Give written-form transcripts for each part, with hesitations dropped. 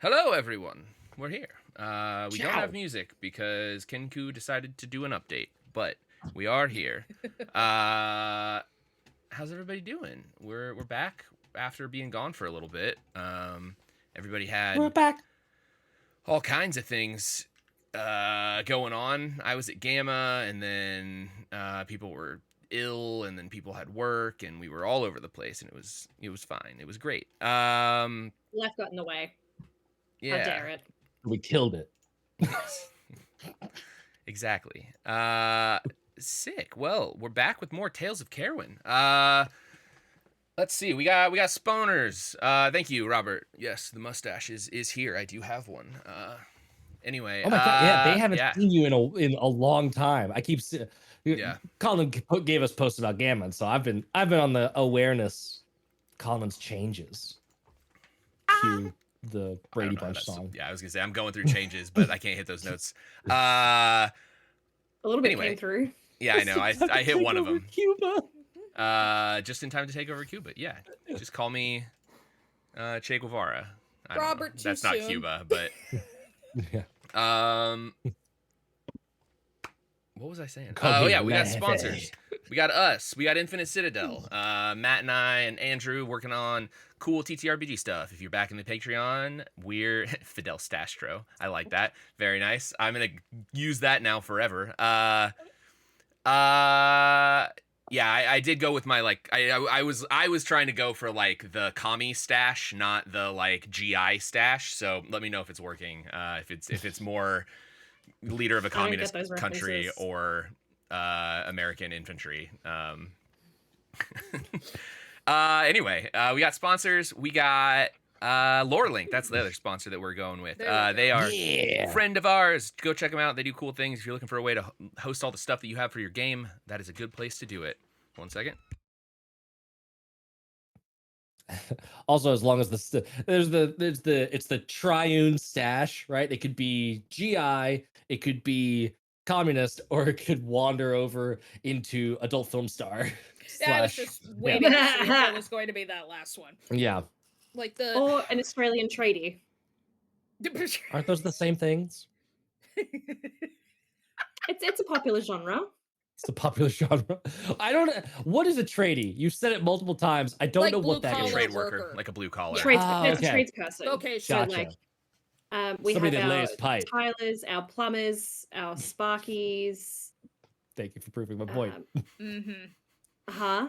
Hello, everyone. We're here. We don't Ciao. have music because Kenku decided to do an update, but we are here. How's everybody doing? We're back after being gone for a little bit. Everybody We're had back. all kinds of things going on. I was at Gamma, and then people were ill, and then people had work, and we were all over the place, and it was fine. It was great. Life got in the way. Yeah. How dare it? We killed it. Yes. Exactly. Sick. Well, we're back with more Tales of Caerwyn. Let's see. We got spawners. Thank you, Robert. Yes, the mustache is here. I do have one. Anyway. Oh my god! Yeah, they haven't yeah. seen you in a long time. I keep Yeah. Colin gave us posts about Gammon, so I've been on the awareness. Colin's changes. Cue the Brady Bunch song. Yeah, I was gonna say I'm going through changes, but I can't hit those notes. A little bit Anyway. came through. Yeah, I know. I hit one of them. Cuba. Just in time to take over Cuba. Yeah, just call me Che Guevara. I don't know. Robert, too That's not soon. Cuba, but Yeah. what was I saying? Call Oh me yeah, we got Lefty. sponsors. We got us. We got Infinite Citadel. Matt and I and Andrew working on cool TTRPG stuff. If you're back in the Patreon, we're Fidel Stastro. I like that. Very nice. I'm gonna use that now forever. Yeah, I did go with my like I was trying to go for like the commie stash, not the like GI stash. So let me know if it's working. If it's more leader of a I don't get communist those country references. or American infantry. Anyway, we got sponsors. We got Lorelink. That's the other sponsor that we're going with. There we They go. are Yeah. friend of ours. Go check them out. They do cool things. If you're looking for a way to host all the stuff that you have for your game, that is a good place to do it. 1 second. Also, as long as it's the triune stash, right? It could be GI, it could be communist, or it could wander over into adult film star. Yeah, I was slash- just waiting to see if it was going to be that last one. yeah. Like the Or an Australian tradie. Aren't those the same things? It's a popular genre. It's a popular genre. I don't. What is a tradie? You said it multiple times. I don't Like know what that blue-collar is. Trade worker, worker. like a blue collar. Trades, Ah, it's okay. a tradesperson. Okay, So Gotcha. like, we Somebody have that our lays pipe. tilers, our plumbers, our sparkies. Thank you for proving my point. mm-hmm. Huh?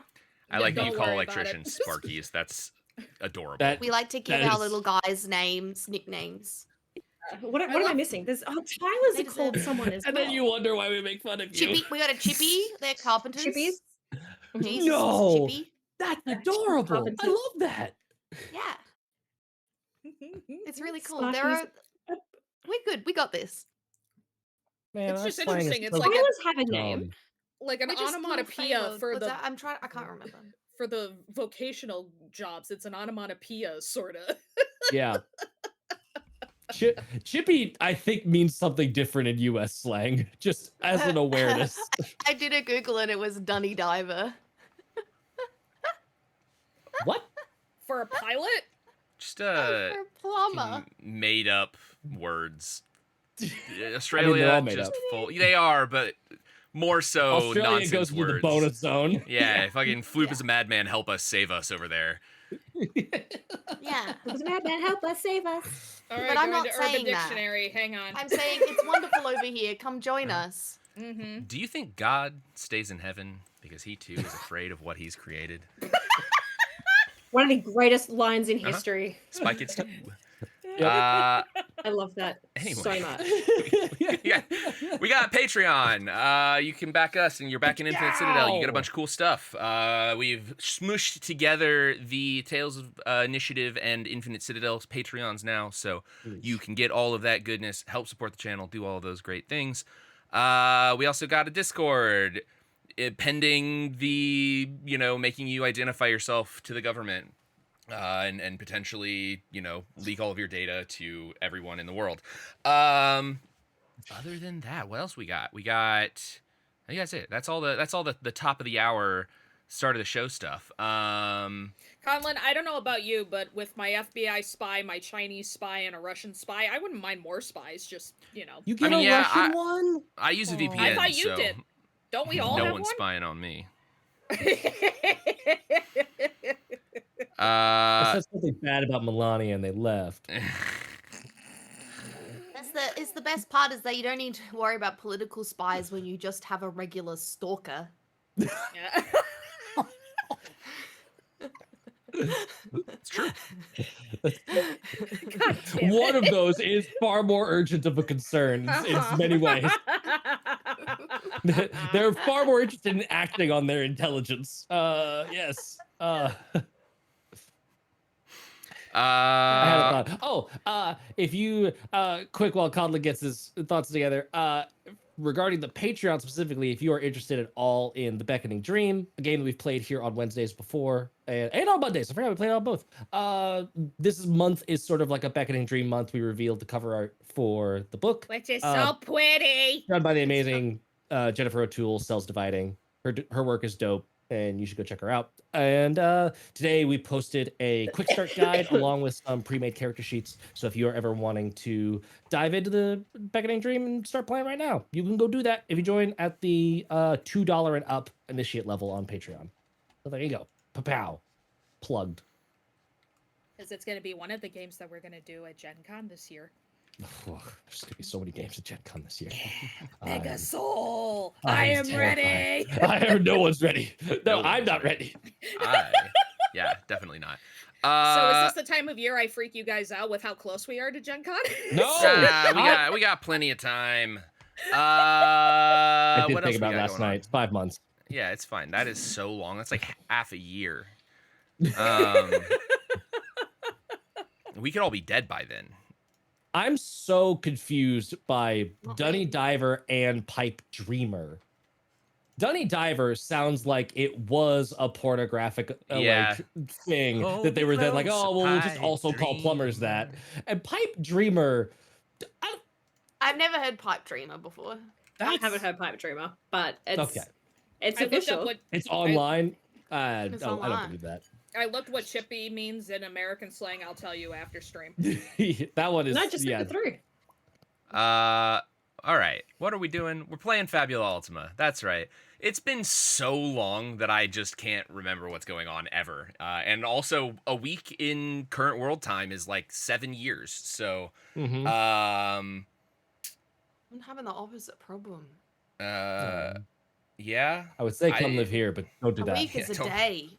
I like that you Don't call worry about it. electricians Sparkies. That's adorable. That- We like to give That our is- little guys names, nicknames. What am I love- missing? There's tilers They are called deserve- someone as and well. then you wonder why we make fun of you. Chippy, we got a Chippy. They're carpenters. Chippies? Jesus, No. Chippy. That's adorable. I Carpenter. love that. Yeah, it's really cool. Sparkies. There are. We're good. We got this. Man, It's that just slang is interesting, it's so like a- Tilers have a name. dumb. like an We're just little onomatopoeia flavor- for what's the that? I can't remember. for the vocational jobs. It's an onomatopoeia, sort of. Yeah. Chippy, I think, means something different in U.S. slang, just as an awareness. I did a Google and it was Dunny Diver. What? For a pilot? Just For a plumber. made up words. they're Australia all made just up. full. They are, but more so Australia nonsense goes into words. the bonus zone. Yeah, fucking Floop Yeah. is a madman. Help us, save us over there. Yeah. It was a madman, help us, save us. All right, But I'm going not to Urban saying that. Dictionary. Hang on. I'm saying it's wonderful over here. Come join us. Mm-hmm. Do you think God stays in heaven because he too is afraid of what he's created? One of the greatest lines in Uh-huh. history. Spike Kids too. I love that Anyway. so much. we got Patreon. You can back us, and you're back in Infinite Citadel. You get a bunch of cool stuff. We've smooshed together the Tales of Initiative and Infinite Citadel's Patreons now, so you can get all of that goodness, help support the channel, do all of those great things. We also got a Discord, pending the, making you identify yourself to the government. And potentially, leak all of your data to everyone in the world. Other than that, what else we got? I think that's it. That's all the top of the hour start of the show stuff. Conlon, I don't know about you, but with my FBI spy, my Chinese spy, and a Russian spy, I wouldn't mind more spies. Just, you know. You get mean, a yeah, Russian one? I use a Aw. VPN, I thought you so did. Don't we all no have one's one? spying on me. I said something bad about Melania and they left. It's the best part is that you don't need to worry about political spies when you just have a regular stalker. Yeah. It's true. God damn it. One of those is far more urgent of a concern in many ways. They're far more interested in acting on their intelligence. Yes. I had a thought. Oh, if you quick while Conlon gets his thoughts together, regarding the Patreon specifically, if you are interested at all in The Beckoning Dream, a game that we've played here on Wednesdays before and on Mondays. I forgot we played on both. This month is sort of like a Beckoning Dream month. We revealed the cover art for the book. Which is so pretty. Done by the amazing Jennifer O'Toole, Cells Dividing. Her work is dope, and you should go check her out. And today we posted a quick start guide along with some pre-made character sheets. So if you are ever wanting to dive into the Beckoning Dream and start playing right now, you can go do that if you join at the $2 and up initiate level on Patreon. So there you go. Pow. Plugged. Because it's going to be one of the games that we're going to do at Gen Con this year. There's gonna be so many games at Gen Con this year. Mega Soul! I I am am ready! No one's ready. No, I'm not ready. Yeah, definitely not. So is this the time of year I freak you guys out with how close we are to Gen Con? No! we got plenty of time. I did what think else we about got last going night. on? It's 5 months. Yeah, it's fine. That is so long. That's like half a year. We could all be dead by then. I'm so confused by Not Dunny me. Diver and Pipe Dreamer. Dunny Diver sounds like it was a pornographic Yeah. like thing Hold that they were then like, close, oh, well, we'll just Pipe also call plumbers that. Dreamer. And Pipe Dreamer, I've never heard Pipe Dreamer before. I haven't heard Pipe Dreamer, but it's Okay. it's I looked up official. what It's online. It's I don't online. believe that. I looked what chippy means in American slang. I'll tell you after stream. That one is No, just yeah. look it through. All right. What are we doing? We're playing Fabula Ultima. That's right. It's been so long that I just can't remember what's going on ever. And also, a week in current world time is like 7 years. So, Mhm. I'm having the opposite problem. yeah. I would say come I- live here, but don't do A that. week is a don't- day.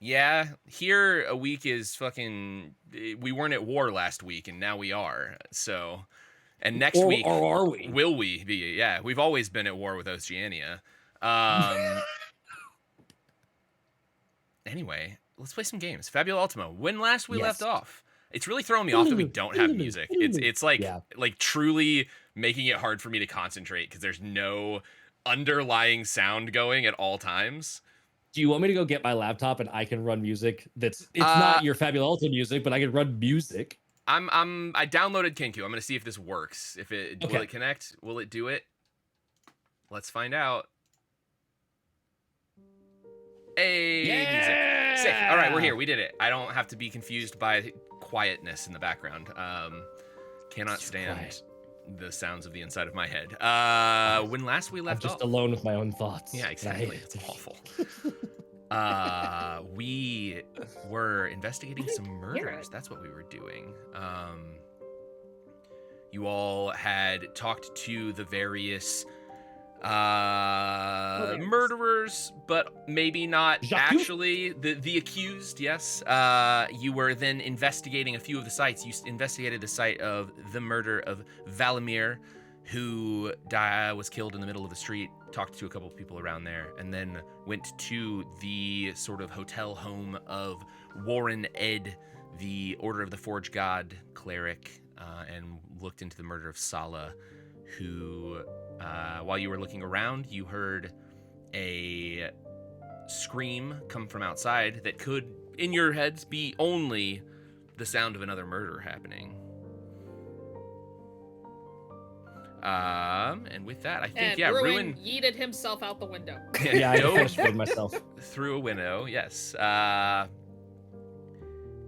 Yeah, here a week is fucking. We weren't at war last week, and now we are. So, and next week, or are we? will we be? Yeah, we've always been at war with Oceania. Anyway, let's play some games. Fabula Ultima. When last we left Yes. off, it's really throwing me off that we don't have music. It's like Yeah. like truly making it hard for me to concentrate because there's no underlying sound going at all times. Do you want me to go get my laptop and I can run music? It's not your Fabula Ultima music, but I can run music. I downloaded Kinku. I'm gonna see if this works. If it will Okay. it connect? Will it do it? Let's find out. Hey, music. Sick. All right, we're here. We did it. I don't have to be confused by quietness in the background. Cannot It's stand quiet. the sounds of the inside of my head. When last we I'm left just off. alone with my own thoughts. Yeah, and I hate exactly. it. It's awful. We were investigating some murders. it. That's what we were doing. You all had talked to the various murderers, but maybe not Jacques? actually the accused. Yes. You were then investigating a few of the sites. You investigated the site of the murder of Valimir, who was killed in the middle of the street, talked to a couple of people around there, and then went to the sort of hotel home of Warren Ed, the Order of the Forge God cleric, and looked into the murder of Sala, who, while you were looking around, you heard a scream come from outside that could, in your heads, be only the sound of another murder happening. And with that, I think And Ruin Ruin yeeted himself out the window. Yeah, I dove finished with myself. through a window. Yes.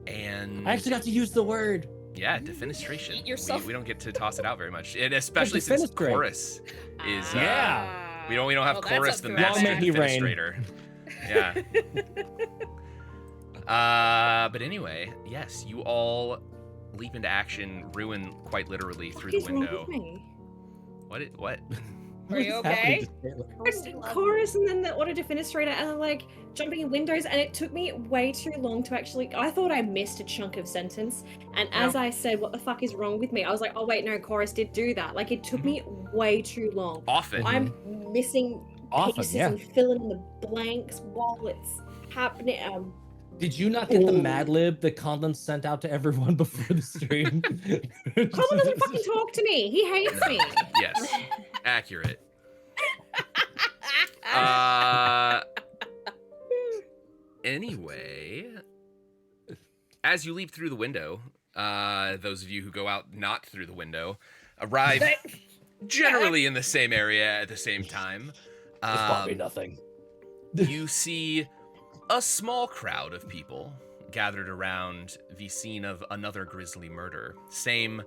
And I actually got to use the word. yeah, defenestration. Eat yourself. We don't get to toss it out very much, and especially since defenestrate. chorus is. Yeah. We don't have Well, that's chorus a the throwback. master Long may he reign. defenestrator. Yeah. But anyway, yes, you all leap into action, Ruin quite literally through the What is wrong window. with me? What? Are you What's happening okay? to Taylor? I just did chorus and then the auto defenestrator and I'm like jumping in windows and it took me way too long to actually. I thought I missed a chunk of sentence, and as I said, "What the fuck is wrong with me?" I was like, "Oh wait, no, chorus did do that." Like it took me way too long. Often. I'm missing Often, pieces yeah. and filling in the blanks while it's happening. Did you not get the Ooh. Mad Lib that Conlon sent out to everyone before the stream? Colin doesn't fucking talk to me. He hates me. Yes. Accurate. Anyway, as you leap through the window, those of you who go out not through the window arrive generally in the same area at the same time. It's probably nothing. You see a small crowd of people gathered around the scene of another grisly murder. Same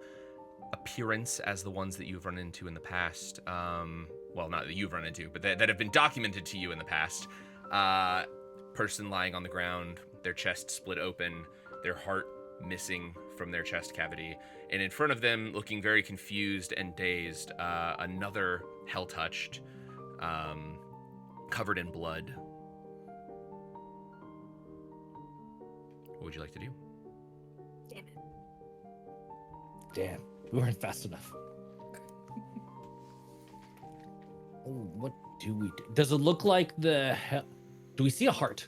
appearance as the ones that you've run into in the past. Well, not that you've run into, but that have been documented to you in the past. Person lying on the ground, their chest split open, their heart missing from their chest cavity. And in front of them, looking very confused and dazed, another hell-touched, covered in blood. What would you like to do? Damn it. Damn, we weren't fast enough. Oh, what do we do? Does it look like the hell? Do we see a heart?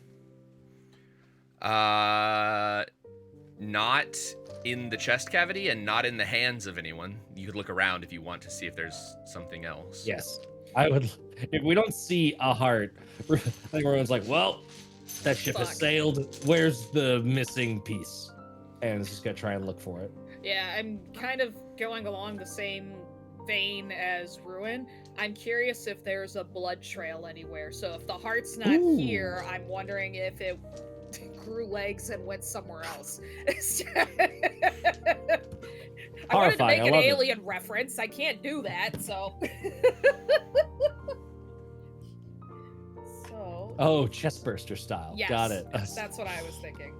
Not in the chest cavity and not in the hands of anyone. You could look around if you want to see if there's something else. Yes. I would. If we don't see a heart, I think everyone's like, well, that ship has Fuck. sailed. Where's the missing piece? And it's just gonna try and look for it. Yeah, I'm kind of going along the same vein as Ruin. I'm curious if there's a blood trail anywhere. So if the heart's not Ooh. here, I'm wondering if it grew legs and went somewhere else. I wanted to Horrifying, make I an love it. alien reference. I can't do that, so. So. Oh, chestburster style. Yes, Got it. that's what I was thinking.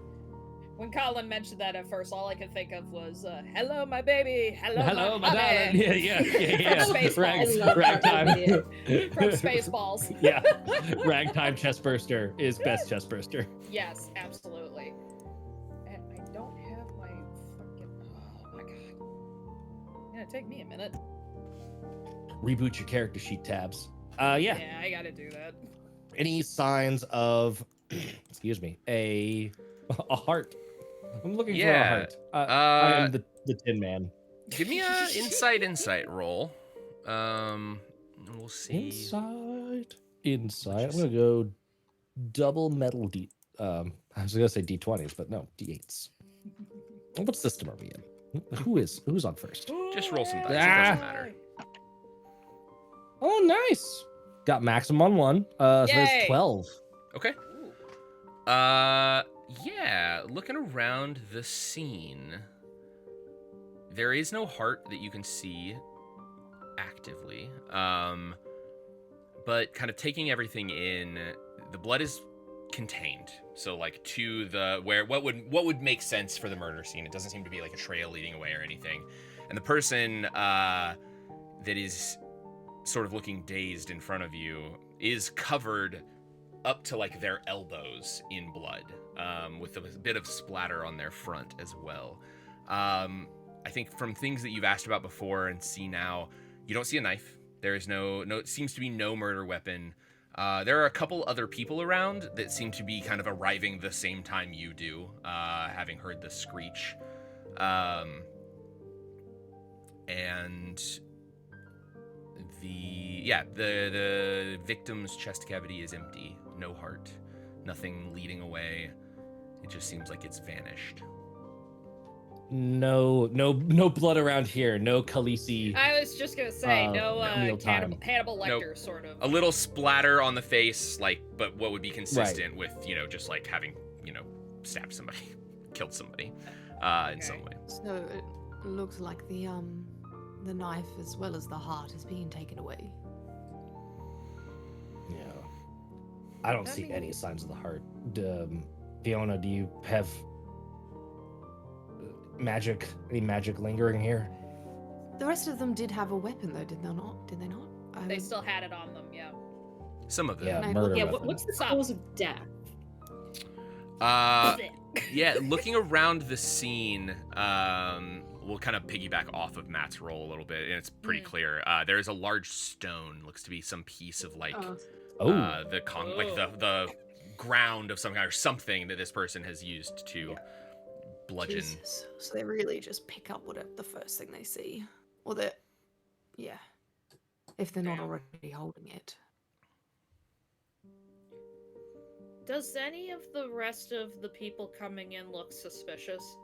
When Colin mentioned that at first, all I could think of was, "Hello, my baby. Hello, my darling. honey." Yeah. From Spaceballs. I love that Ragtime. From Spaceballs. Yeah. Ragtime chestburster is best chestburster. Yes, absolutely. And I don't have my fucking. Oh my god. It's gonna take me a minute. Reboot your character sheet tabs. Yeah. Yeah, I gotta do that. Any signs of, excuse me, a heart? I'm looking for a Yeah, heart. I am the Tin Man. Give me a insight roll. And we'll see. Inside. I'm gonna go double metal D. I was gonna say D20s, but no, D8s. What system are we in? Who's on first? Just roll some dice. It Ah. doesn't matter. Oh, nice. Got maximum on one. So Yay. that's 12. Okay. Yeah, looking around the scene, there is no heart that you can see actively. But kind of taking everything in, the blood is contained. So like to the what would make sense for the murder scene. It doesn't seem to be like a trail leading away or anything. And the person that is sort of looking dazed in front of you is covered up to like their elbows in blood, with a bit of splatter on their front as well. I think from things that you've asked about before and see now, you don't see a knife. There is no, it seems to be no murder weapon. There are a couple other people around that seem to be kind of arriving the same time you do, having heard the screech. And the victim's chest cavity is empty. No heart. Nothing leading away. It just seems like it's vanished. no blood around here. No Khaleesi. I was just gonna say, no mealtime. Hannibal Lecter Nope. sort of. A little splatter on the face, like, but what would be consistent with, just like having, stabbed somebody, killed somebody, in some way. So it looks like the knife as well as the heart is being taken away. Yeah. I don't see any signs of the heart. Fiona, do you have magic? Any magic lingering here? The rest of them did have a weapon, though, did they not? Did they not? They still had it on them, yeah. Some of them. Yeah, murder Yeah, weapon. what's the cause of death? Yeah, looking around the scene, we'll kind of piggyback off of Matt's role a little bit, and it's pretty clear. There is a large stone, looks to be some piece of like the ground of some kind or something that this person has used to bludgeon. Jesus. So they really just pick up whatever the first thing they see, or that, if they're not already holding it. Does any of the rest of the people coming in look suspicious?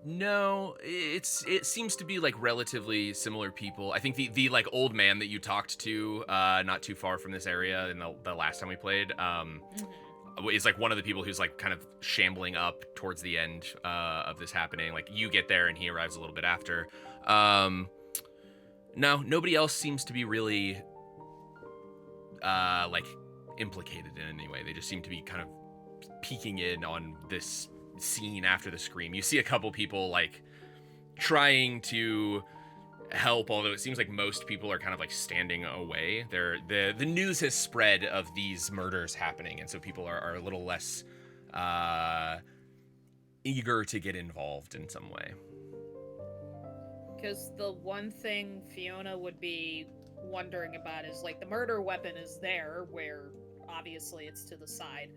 No, it seems to be like relatively similar people. I think the like old man that you talked to not too far from this area in the last time we played is like one of the people who's like kind of shambling up towards the end of this happening. Like you get there and he arrives a little bit after. No, nobody else seems to be really like implicated in any way. They just seem to be kind of peeking in on this scene after the scream. You see a couple people like trying to help, although it seems like most people are kind of like standing away. The news has spread of these murders happening, and so people are a little less eager to get involved in some way. Because the one thing Fiona would be wondering about is like the murder weapon is there, where obviously it's to the side.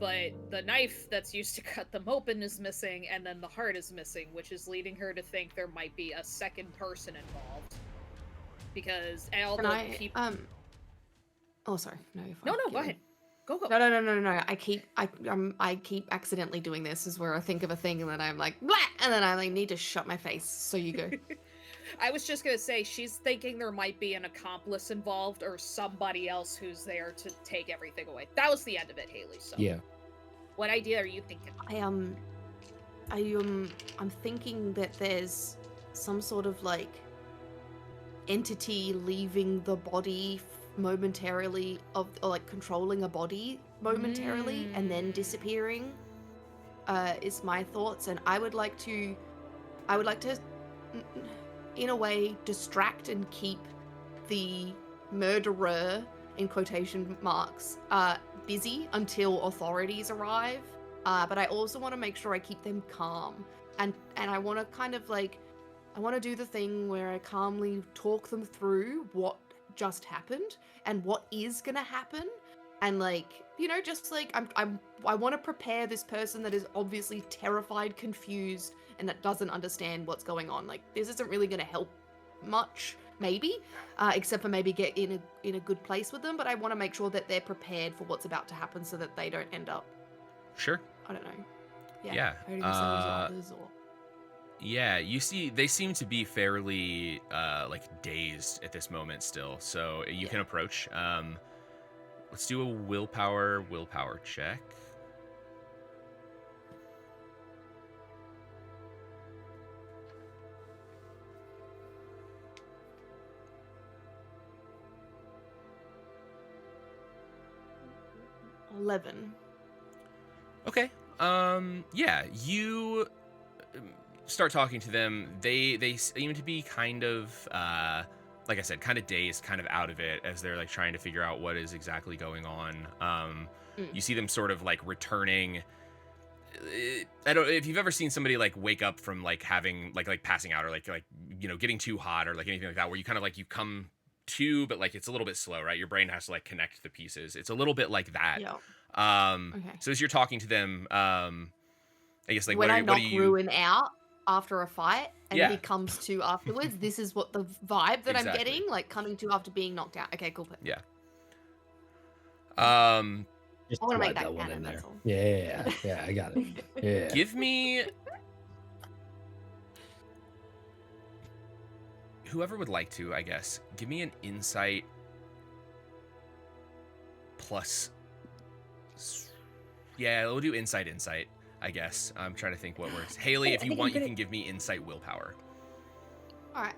But the knife that's used to cut them open is missing, and then the heart is missing, which is leading her to think there might be a second person involved. Because all the people... Oh, sorry. No, you're fine. No, go ahead. Go. No. I keep accidentally doing this. Is where I think of a thing and then I'm like, blah! And then I like need to shut my face. So you go. I was just gonna say, she's thinking there might be an accomplice involved or somebody else who's there to take everything away. That was the end of it, Haley. So yeah. What idea are you thinking? I'm thinking that there's some sort of like entity leaving the body momentarily or like controlling a body momentarily and then disappearing. Is my thoughts, and I would like to in a way distract and keep the murderer in quotation marks busy until authorities arrive, but I also want to make sure I keep them calm, and I want to kind of like I want to do the thing where I calmly talk them through what just happened and what is gonna happen, and like just like I want to prepare this person that is obviously terrified, confused, and that doesn't understand what's going on. Like this isn't really gonna help much, maybe, except for maybe get in a good place with them. But I want to make sure that they're prepared for what's about to happen, so that they don't end up. Sure. I don't know. Yeah. hurting themselves or others, or... Yeah, you see, they seem to be fairly like dazed at this moment still. So you can approach. Let's do a willpower check. Okay. Yeah, you start talking to them. They seem to be kind of like I said, kind of dazed, kind of out of it as they're like trying to figure out what is exactly going on. You see them sort of like returning. I don't if you've ever seen somebody like wake up from like having like passing out or like getting too hot or like anything like that, where you kind of like you come to, but like it's a little bit slow, right? Your brain has to like connect the pieces. It's a little bit like that. Yeah. Okay. So as you're talking to them, I guess like when I knock what do you... Ruin out after a fight and Yeah. he comes to afterwards, this is what the vibe that I'm Exactly. getting, like coming to after being knocked out. Okay, cool. Yeah. Just I want to make slide that one canon. in there. That's all. Yeah, I got it. Yeah. Give me. Whoever would like to, I guess. Give me an insight plus. Yeah, we'll do insight, I guess. I'm trying to think what works. Haley, if you want, you can give me insight willpower. All right.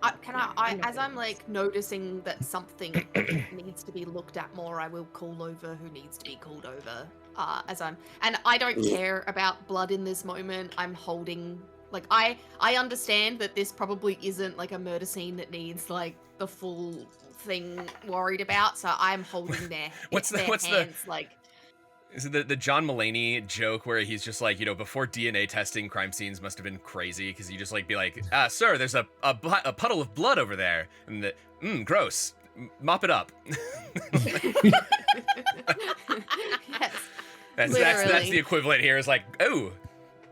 As I'm like noticing that something needs to be looked at more, I will call over who needs to be called over. And I don't care about blood in this moment. I'm holding, like, I understand that this probably isn't like a murder scene that needs like the full thing worried about. So I'm holding their hands like. Is it the John Mulaney joke where he's just like, before DNA testing, crime scenes must have been crazy because you just like be like, sir, there's a puddle of blood over there, and gross, mop it up. Yes. That's the equivalent here. Is like, oh,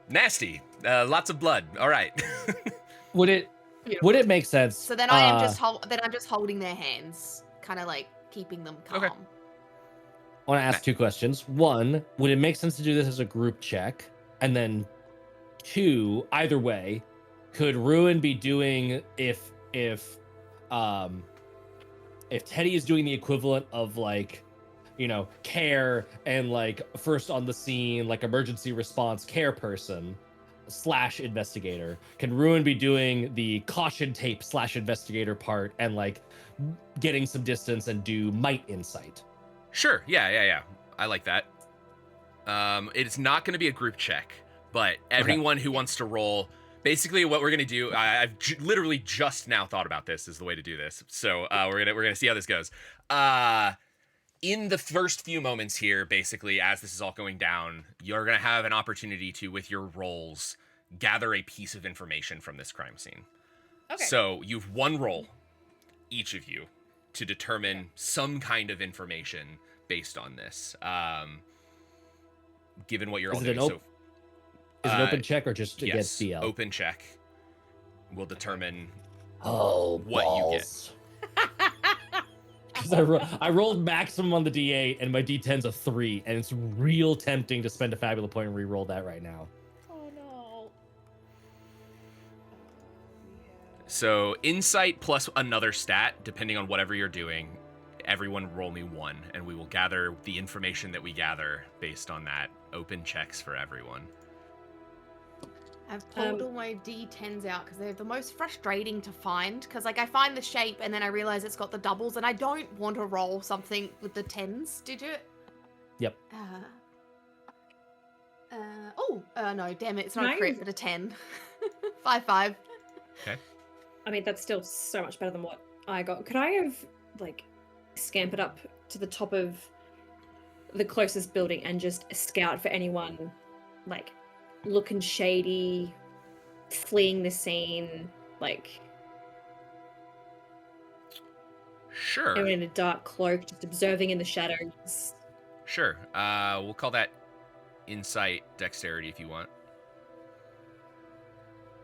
nasty, lots of blood. All right. Would it make sense? So then I'm just holding their hands, kind of like keeping them calm. Okay. I want to ask 2 questions. 1, would it make sense to do this as a group check? And then 2, either way, could Ruin be doing if Teddy is doing the equivalent of like, care and like first on the scene, like emergency response care person / investigator, can Ruin be doing the caution tape / investigator part and like getting some distance and do might insight? Sure. Yeah. I like that. It's not going to be a group check, but everyone who wants to roll, basically what we're going to do, I've literally just now thought about this is the way to do this. So we're gonna see how this goes. In the first few moments here, basically, as this is all going down, you're going to have an opportunity to, with your rolls, gather a piece of information from this crime scene. Okay. So you've 1 roll, each of you, to determine some kind of information based on this, given what you're all doing. Is it an open check or just against DL? Open check will determine what balls. you get. Because I rolled maximum on the D8 and my D10's a 3, and it's real tempting to spend a Fabula point and re-roll that right now. Oh no. So insight plus another stat, depending on whatever you're doing. Everyone roll me 1, and we will gather the information that we gather based on that. Open checks for everyone. I've pulled all my D10s out because they're the most frustrating to find. Because like I find the shape and then I realize it's got the doubles, and I don't want to roll something with the 10s. Did you? Yep. No, damn it! It's not a crit, but a 10. 5/5. Okay. I mean, that's still so much better than what I got. Could I have like scampered up to the top of the closest building and just scout for anyone like looking shady, fleeing the scene, like Sure. anyone in a dark cloak, just observing in the shadows? Sure. We'll call that insight dexterity if you want.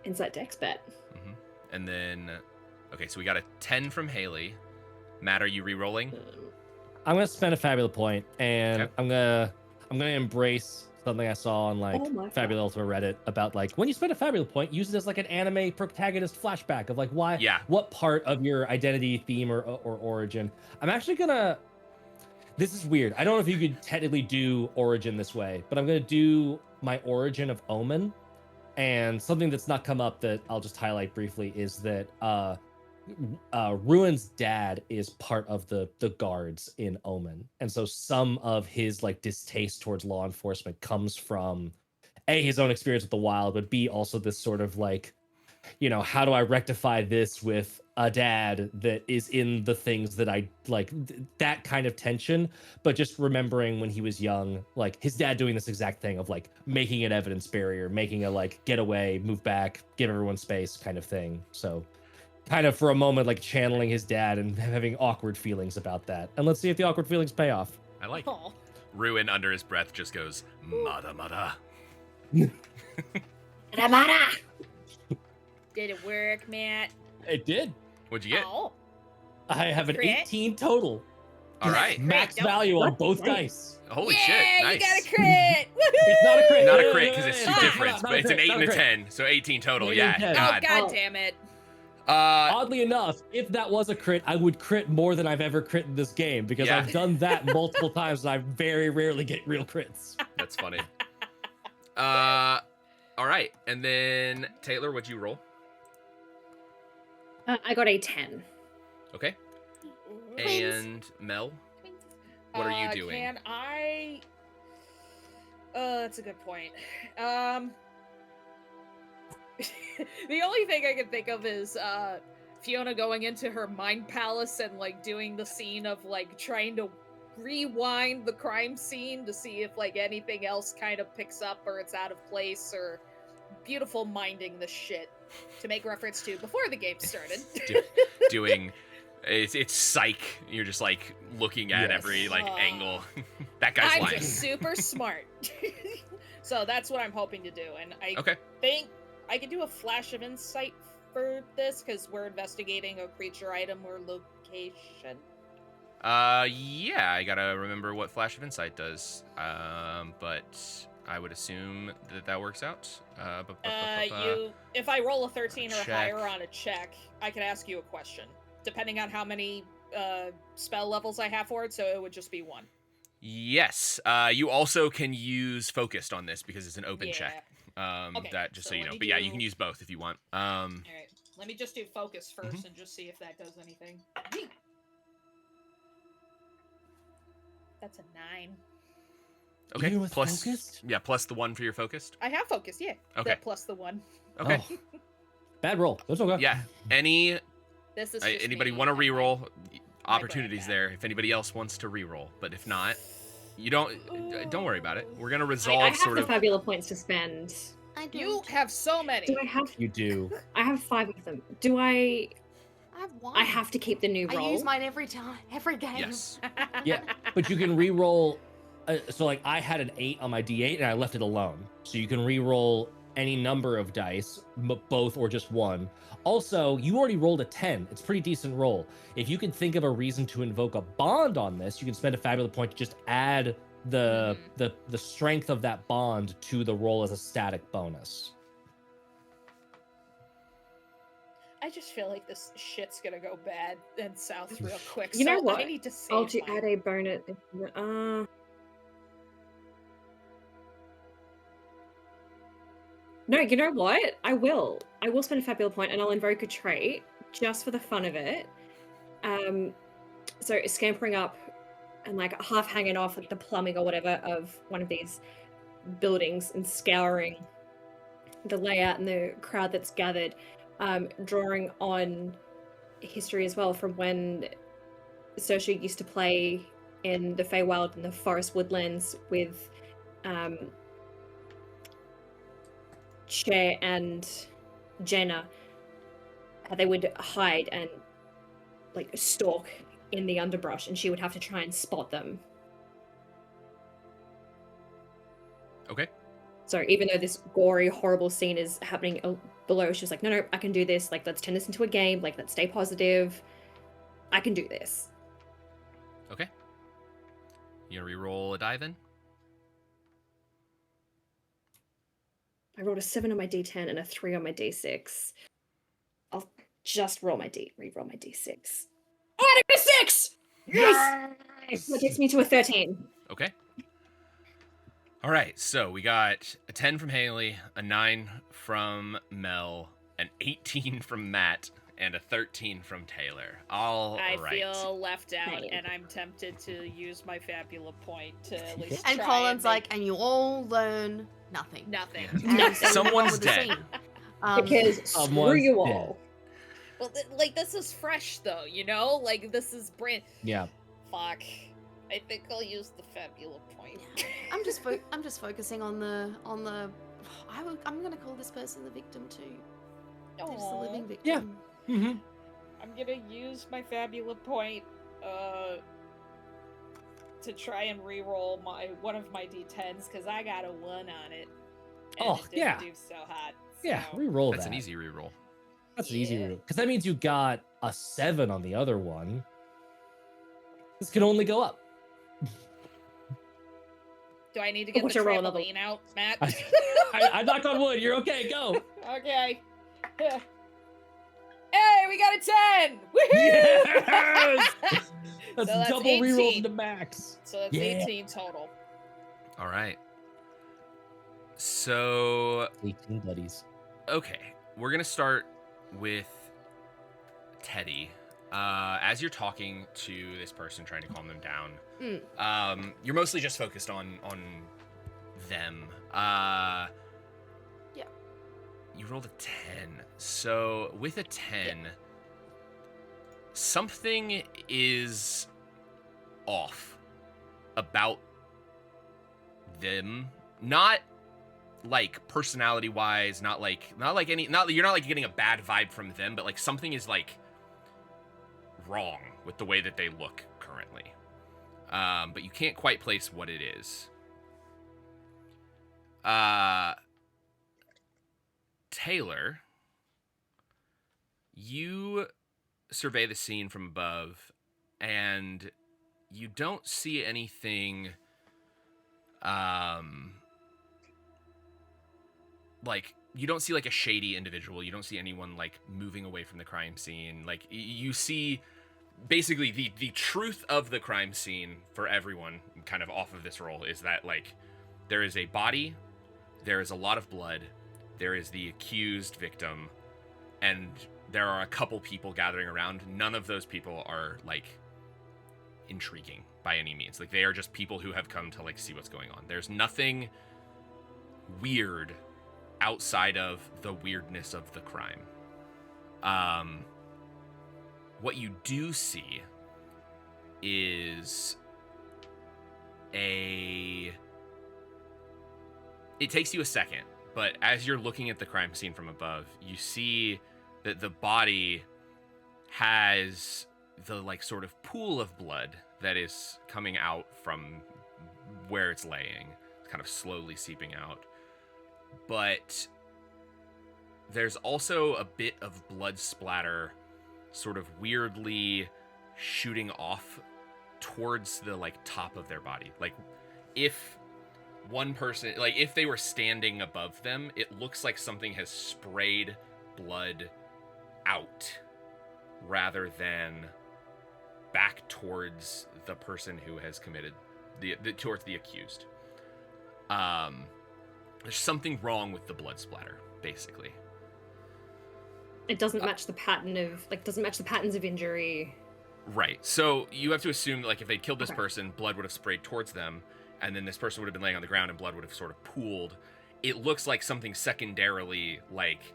Insight dex bet. Mm-hmm. And then, okay, so we got a 10 from Haley. Matt, are you re-rolling? I'm gonna spend a Fabula point, and Okay. I'm gonna embrace something I saw on like Fabula Ultima Reddit about like when you spend a Fabula point, use it as like an anime protagonist flashback of like what part of your identity, theme, or origin. I'm actually gonna. This is weird. I don't know if you could technically do origin this way, but I'm gonna do my origin of Omen, and something that's not come up that I'll just highlight briefly is that Ruin's dad is part of the guards in Omen, and so some of his like distaste towards law enforcement comes from A, his own experience with the wild, but B, also this sort of like, how do I rectify this with a dad that is in the things that I like, that kind of tension. But just remembering when he was young, like his dad doing this exact thing of like making an evidence barrier, making a like get away, move back, give everyone space kind of thing. So kind of for a moment, like channeling his dad and having awkward feelings about that. And let's see if the awkward feelings pay off. I like it. Ruin under his breath just goes, Mada Mada. Ramada! Did it work, Matt? It did. What'd you get? Oh. I have an Crit? 18 total. All right. Max Great, value on That's both great. dice. Holy yeah, shit! Nice. you got a crit. It's not a crit. Not a No, crit no, because no, it's no, two no, difference, not but a it's an crit, 8 not and a crit. 10, so 18 total. 8 Yeah. and 10. Oh God. god Oh. damn it. Oddly enough, if that was a crit, I would crit more than I've ever crit in this game because Yeah. I've done that multiple times and I very rarely get real crits. That's funny. All right, and then Taylor, what'd you roll? I got a 10. Okay. Twins. And Mel, what are you doing? Can I? That's a good point. The only thing I can think of is Fiona going into her mind palace and like doing the scene of like trying to rewind the crime scene to see if like anything else kind of picks up or it's out of place, or beautiful minding the shit to make reference to before the game started. Doing it's psych. You're just like looking at Yes. every like angle. That guy's I'm lying. just super smart. So that's what I'm hoping to do, and I Okay. think I can do a flash of insight for this because we're investigating a creature, item, or location. Yeah, I gotta remember what Flash of Insight does. But I would assume that works out. If I roll a 13 or check. higher on a check, I can ask you a question, depending on how many spell levels I have for it. So it would just be one. Yes. You also can use focused on this because it's an open check. Okay, That just so so you let know. me But yeah, you do- can use both if you want. All right, let me just do focus 1st and just see if that does anything. That's a 9. Okay. Even with Plus, focused? yeah, plus the 1 for your focused. I have focus, yeah. Okay. That plus the 1. Okay. Oh. Bad roll. That's okay. Yeah. Any This is just anybody me want to and my- re-roll? my Opportunities brain there. If anybody else wants to re-roll, but if not, you don't worry about it. We're gonna I resolve have sort the of. Fabula points to spend. I do. You have so many. Do I have? You do. I have 5 of them. Do I? I have one. I have to keep the new roll. I use mine every time, every game. Yes. Yeah, but you can re-roll. So like I had an 8 on my D8 and I left it alone. So you can re-roll any number of dice, both or just one. Also, you already rolled a 10. It's a pretty decent roll. If you can think of a reason to invoke a bond on this, you can spend a Fabula point to just add the strength of that bond to the roll as a static bonus. I just feel like this shit's gonna go bad and south real quick. You know so what? I need to save I'll do mine. add a bonus. No, you know what? I will. I will spend a Fabula point and I'll invoke a trait just for the fun of it. So scampering up and like half hanging off like the plumbing or whatever of one of these buildings and scouring the layout and the crowd that's gathered, drawing on history as well from when Saoirse used to play in the Feywild and the forest woodlands with Cher and Jenna. How they would hide and like stalk in the underbrush, and she would have to try and spot them. Okay. So even though this gory, horrible scene is happening below, she's like, no, I can do this. Like, let's turn this into a game. Like, let's stay positive. I can do this. Okay. You gonna re-roll a die then? I rolled a 7 on my D10 and a 3 on my D6. I'll just re-roll my D6. Oh, I got a 6! Yes! That gets me to a 13. Okay. All right, so we got a 10 from Haley, a 9 from Mel, an 18 from Matt, and a 13 from Taylor. All I right. feel left out, Right. and I'm tempted to use my Fabula point to at least And try Colin's and like, and you all learn nothing. nothing. Yeah. And so we Someone's go on with the dead. scene. Because screw Someone's you dead. all. Well, like this is fresh though, you know. Like this is brand. Yeah. Fuck. I think I'll use the Fabula point. I'm just focusing on the. I'm gonna call this person the victim too. Just the Aw. living victim. Yeah. Mm-hmm. I'm gonna use my Fabula point to try and re-roll one of my d10s because I got a 1 on it. And Oh, it didn't yeah. do so hot. Yeah, so- re-roll That's that. an easy re-roll. That's an easy Yeah. route. Because that means you got a 7 on the other one. This can only go up. Do I need to get What's the your roll, another- trampoline out, Matt? I knocked on wood. You're okay. Go. Okay. Yeah. Hey, we got a 10! Woohoo! Yes! So That's double 18. rerolls into max. So that's Yeah. 18 total. All right. So 18 buddies. okay, we're gonna start with Teddy. As you're talking to this person, trying to calm them down, you're mostly just focused on them. Yeah. You rolled a 10. So with a 10, something is off about them. Not like personality wise, not like you're not like getting a bad vibe from them, but like something is like wrong with the way that they look currently. But you can't quite place what it is. Taylor, you survey the scene from above, and you don't see anything, like, you don't see, like, a shady individual. You don't see anyone, like, moving away from the crime scene. Like, you see, basically, the truth of the crime scene for everyone, kind of off of this roll, is that, like, there is a body, there is a lot of blood, there is the accused victim, and there are a couple people gathering around. None of those people are, like, intriguing by any means. Like, they are just people who have come to, like, see what's going on. There's nothing weird outside of the weirdness of the crime. What you do see is it takes you a second, but as you're looking at the crime scene from above, you see that the body has the, like, sort of pool of blood that is coming out from where it's laying. It's kind of slowly seeping out. But there's also a bit of blood splatter sort of weirdly shooting off towards the, like, top of their body. Like, if one person, like, if they were standing above them, it looks like something has sprayed blood out rather than back towards the person who has committed towards the accused. There's something wrong with the blood splatter, basically. It doesn't match the pattern of, like, doesn't match the patterns of injury. Right. So you have to assume that, like, if they'd killed this Okay. person, blood would have sprayed towards them, and then this person would have been laying on the ground and blood would have sort of pooled. It looks like something secondarily, like,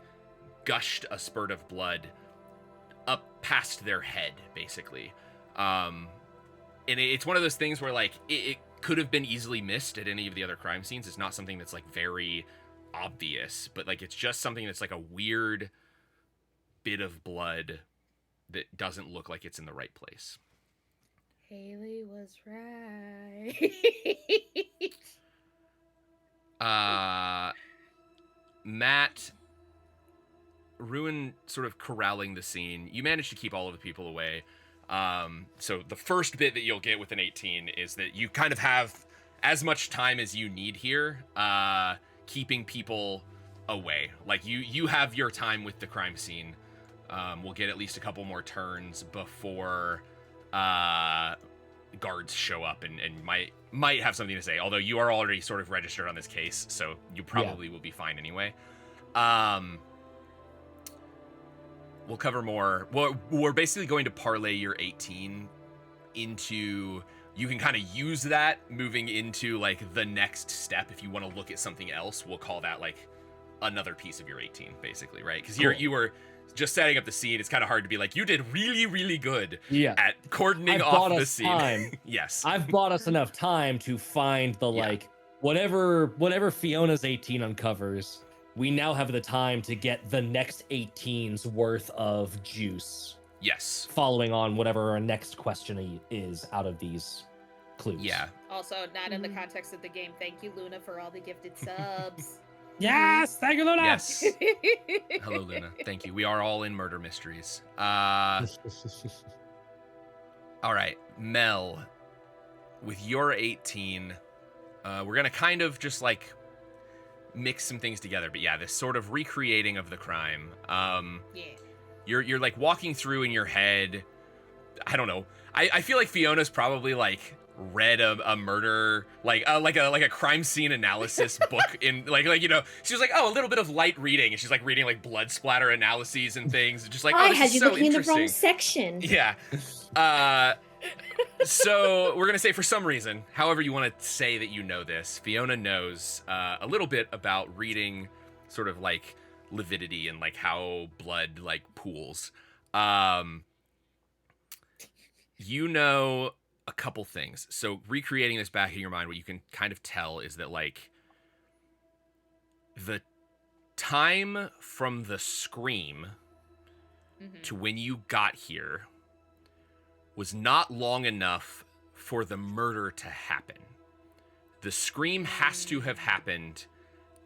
gushed a spurt of blood up past their head, basically. And it's one of those things where, like, it could have been easily missed at any of the other crime scenes. It's not something that's, like, very obvious, but, like, it's just something that's, like, a weird bit of blood that doesn't look like it's in the right place. Haley was right. Matt, Ruin sort of corralling the scene. You managed to keep all of the people away. So the first bit that you'll get with an 18 is that you kind of have as much time as you need here, keeping people away. Like, you have your time with the crime scene. We'll get at least a couple more turns before guards show up and might have something to say, although you are already sort of registered on this case, so you probably will be fine anyway. We'll cover more. We're basically going to parlay your 18 into, you can kind of use that moving into, like, the next step. If you want to look at something else, we'll call that, like, another piece of your 18, basically, right? Because Cool. you were just setting up the scene. It's kind of hard to be like, you did really, really good Yeah. at cordoning I've off bought the us scene. time. Yes. I've bought us enough time to find the, Yeah. like, whatever Fiona's 18 uncovers, we now have the time to get the next 18's worth of juice, Yes. following on whatever our next question is out of these clues. Yeah. Also, not in the context of the game. Thank you, Luna, for all the gifted subs. Yes, thank you, Luna. Yes. Hello, Luna. Thank you. We are all in murder mysteries. All All right, Mel, with your 18, we're gonna kind of just like mix some things together. But yeah, this sort of recreating of the crime. Yeah. You're like walking through in your head. I don't know. I feel like Fiona's probably like read a murder like a crime scene analysis book in like you know, she was like, oh, a little bit of light reading, and she's like reading like blood splatter analyses and things, and just like, oh, I this had is you so looking in the interesting. wrong section. Yeah. So we're gonna say, for some reason, however you want to say that you know this, Fiona knows a little bit about reading sort of like lividity and like how blood like pools. You know a couple things. So recreating this back in your mind, what you can kind of tell is that like the time from the scream to when you got here was not long enough for the murder to happen. The scream has to have happened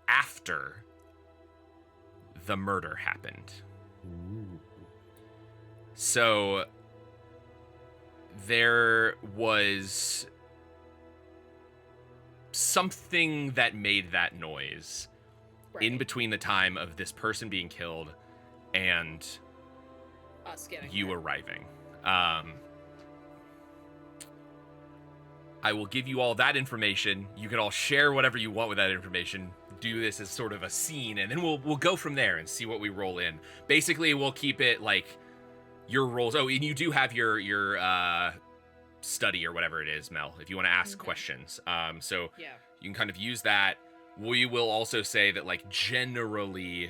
after the murder happened. Ooh. So there was something that made that noise in between the time of this person being killed and Us getting you there. arriving. I will give you all that information. You can all share whatever you want with that information. Do this as sort of a scene, and then we'll go from there and see what we roll in. Basically, we'll keep it like your rolls. Oh, and you do have your study or whatever it is, Mel, if you want to ask questions. So Yeah. you can kind of use that. We will also say that like generally,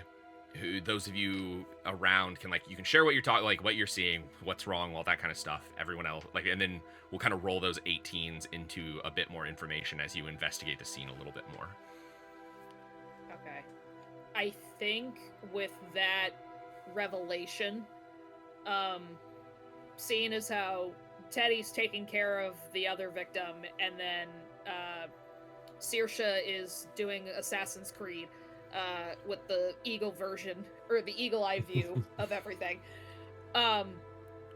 those of you around can like, you can share what you're talking, like what you're seeing, what's wrong, all that kind of stuff. Everyone else, like, and then we'll kind of roll those 18s into a bit more information as you investigate the scene a little bit more. Okay. I think with that revelation, seeing as how Teddy's taking care of the other victim, and then Saoirse is doing Assassin's Creed with the eagle version, or the eagle eye view of everything.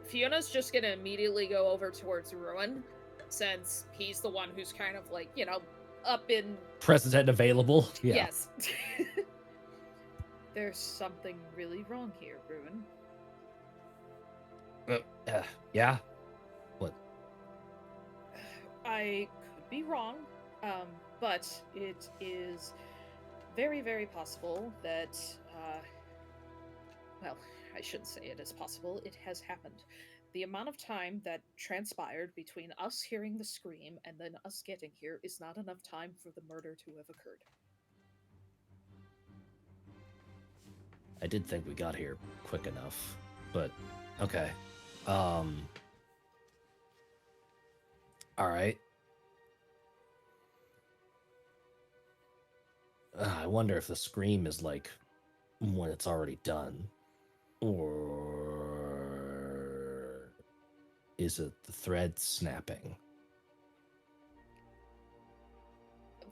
Fiona's just gonna immediately go over towards Ruin, since he's the one who's kind of like, you know, up in... Present and available. Yeah. Yes. There's something really wrong here, Ruin. Yeah. What? I could be wrong, but it is very, very possible that, well, I shouldn't say it is possible, it has happened. The amount of time that transpired between us hearing the scream and then us getting here is not enough time for the murder to have occurred. I did think we got here quick enough, but okay. All right. I wonder if the scream is like when it's already done, or is it the thread snapping?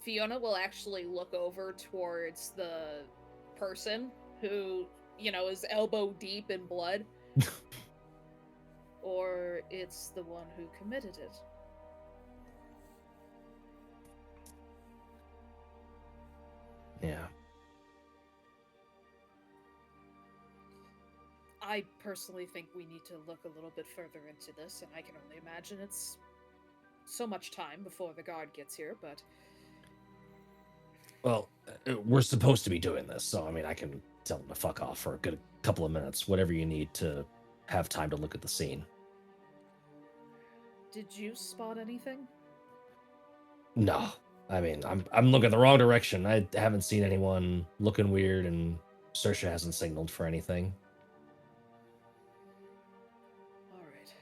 Fiona will actually look over towards the person who, you know, is elbow deep in blood. Or it's the one who committed it. Yeah. I personally think we need to look a little bit further into this, and I can only imagine it's so much time before the guard gets here, but... Well, we're supposed to be doing this, so I mean, I can tell them to fuck off for a good couple of minutes, whatever you need to have time to look at the scene. Did you spot anything? No, I mean, I'm looking the wrong direction. I haven't seen anyone looking weird, and Saoirse hasn't signaled for anything. Alright.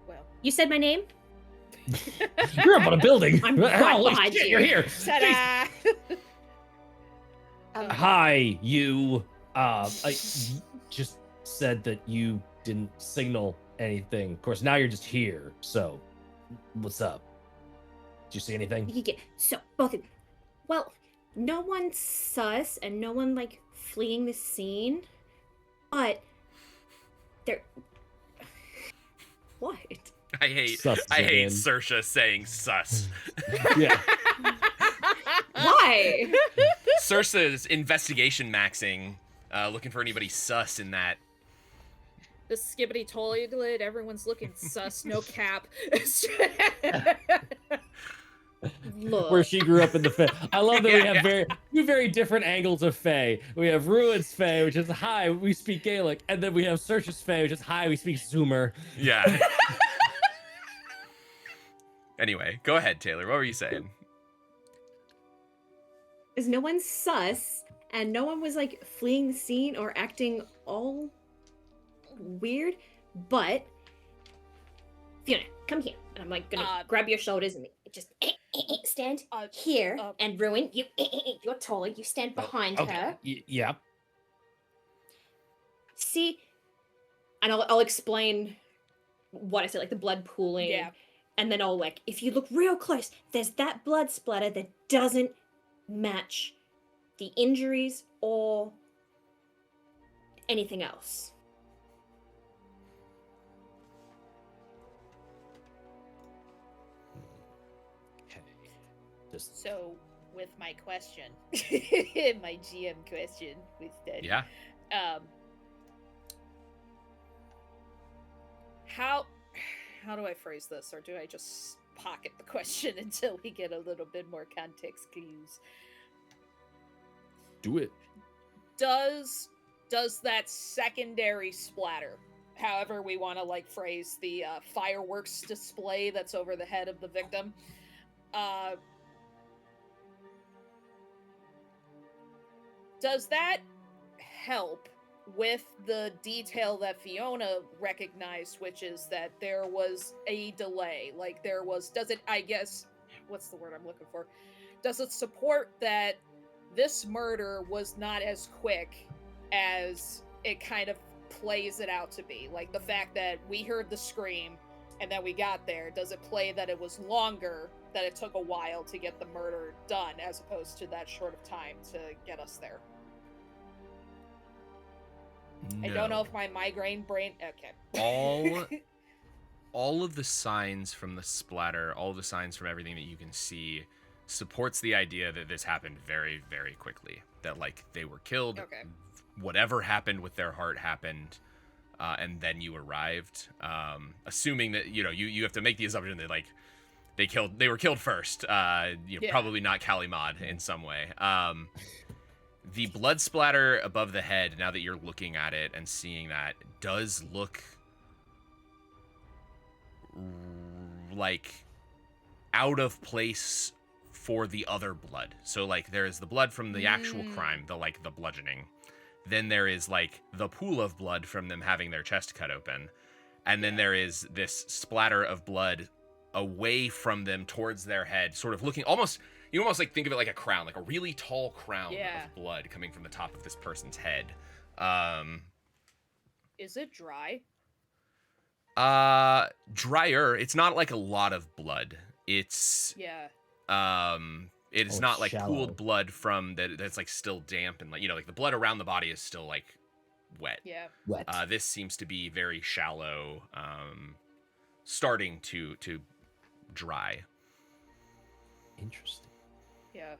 Well... You said my name? You're up on a building. I'm right Holy behind shit, you. you're here. Ta-da! Hi, you. I just said that you didn't signal anything. Of course, now you're just here. So, what's up? Did you see anything? So, both of you. Well, no one's sus and no one, like, fleeing the scene. But, What? I hate Sus I hate in. Saoirse saying sus. Yeah. Why? Saoirse's investigation maxing, looking for anybody sus in that. The skibbity toilet, everyone's looking sus, no cap. Look. Where she grew up in the Fae. I love that we Yeah, have two very different angles of Fae. We have Ruin's Fae, which is hi, we speak Gaelic, and then we have Saoirse's Fae, which is hi, we speak Zoomer. Yeah. Anyway, go ahead, Taylor. What were you saying? Is no one sus, and no one was like fleeing the scene or acting all weird, but Fiona, come here. And I'm like gonna grab your shoulders and just stand here. And Ruin, you're taller. You stand behind her. Yeah. See, and I'll explain what I said, like the blood pooling. Yeah. And then I'll like, if you look real close, there's that blood splatter that doesn't match the injuries or anything else. Okay. Just So, with my question, my GM question with that. Yeah. How do I phrase this, or do I just pocket the question until we get a little bit more context clues? do it. Does that secondary splatter, however we want to like phrase the fireworks display that's over the head of the victim, does that help with the detail that Fiona recognized, which is that there was a delay? Like does it, I guess, what's the word I'm looking for? Does it support that this murder was not as quick as it kind of plays it out to be? Like the fact that we heard the scream and then we got there, does it play that it was longer, that it took a while to get the murder done as opposed to that short of time to get us there? No. I don't know if my migraine brain. Okay. all of the signs from the splatter, all of the signs from everything that you can see, supports the idea that this happened very, very quickly. That like they were killed. Okay. Whatever happened with their heart happened, and then you arrived. Assuming that you have to make the assumption that like they were killed first. Probably not Kalimad in some way. The blood splatter above the head, now that you're looking at it and seeing that, does look like out of place for the other blood. So like there is the blood from the actual crime, the bludgeoning. Then there is like the pool of blood from them having their chest cut open. And then there is this splatter of blood away from them towards their head, sort of looking almost, you almost like think of it like a crown, like a really tall crown of blood coming from the top of this person's head. Is it dry? Drier. It's not like a lot of blood. It's it is not like shallow. pooled blood from that's like still damp and like like the blood around the body is still like wet. Yeah. Wet. This seems to be very shallow, starting to dry. Interesting. Yeah.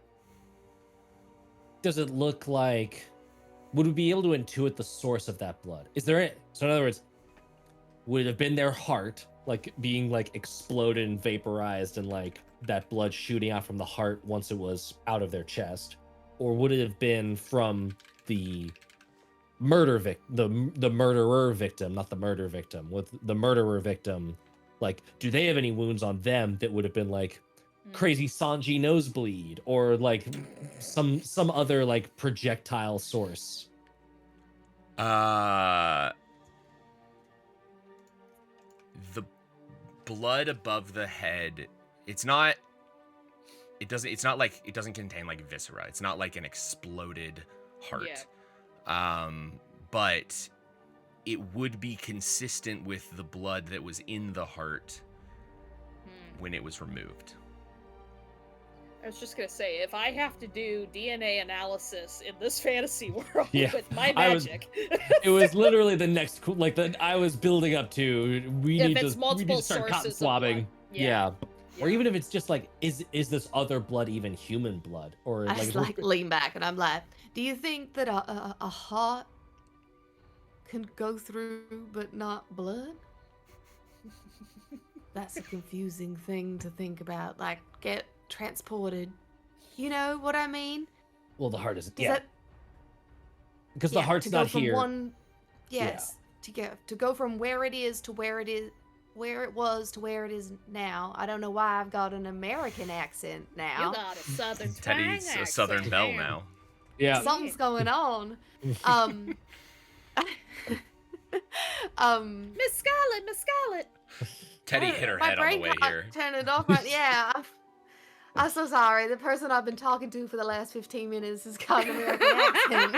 Does it look like, would we be able to intuit the source of that blood? Is there it? So in other words, would it have been their heart, like being like exploded and vaporized and like that blood shooting out from the heart once it was out of their chest? Or would it have been from the murderer victim, not the murder victim, with the murderer victim? Like, do they have any wounds on them that would have been like crazy Sanji nosebleed or like some other like projectile source? The blood above the head, it's not like it doesn't contain like viscera. It's not like an exploded heart. Yeah. But it would be consistent with the blood that was in the heart when it was removed. I was just gonna say, if I have to do DNA analysis in this fantasy world Yeah, with my I was- magic, It was literally the next, like I was building up to. We if need it's to multiple start cotton sources of swabbing. blood. Yeah. Or even if it's just like, is this other blood even human blood? Or I like, just like lean back and I'm like, do you think that a heart can go through but not blood? That's a confusing thing to think about. Like, get transported. You know what I mean? well, the heart is Does yeah, that- because the yeah, heart's to go not from here. One, yes, to go from where it is to where it was to where it is now. I don't know why I've got an American accent You now. got a southern twang Teddy's a accent Southern Belle now. now. Yeah. Something's going on. Miss Scarlet. Teddy hit her my head on the brain way can't here. Turn it off. Yeah. I'm so sorry. The person I've been talking to for the last 15 minutes has got an American accent.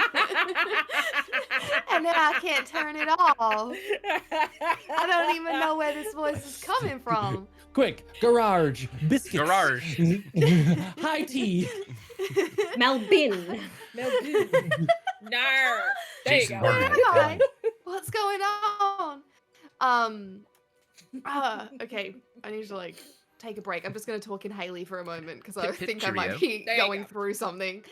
And now I can't turn it off. I don't even know where this voice is coming from. Quick, garage, biscuits. Garage. High tea. Malbin. No, there Jason you go. Bourne. Hi. What's going on? Okay. I need to like take a break. I'm just gonna talk in Haley for a moment because I think I might be There you going go. through something.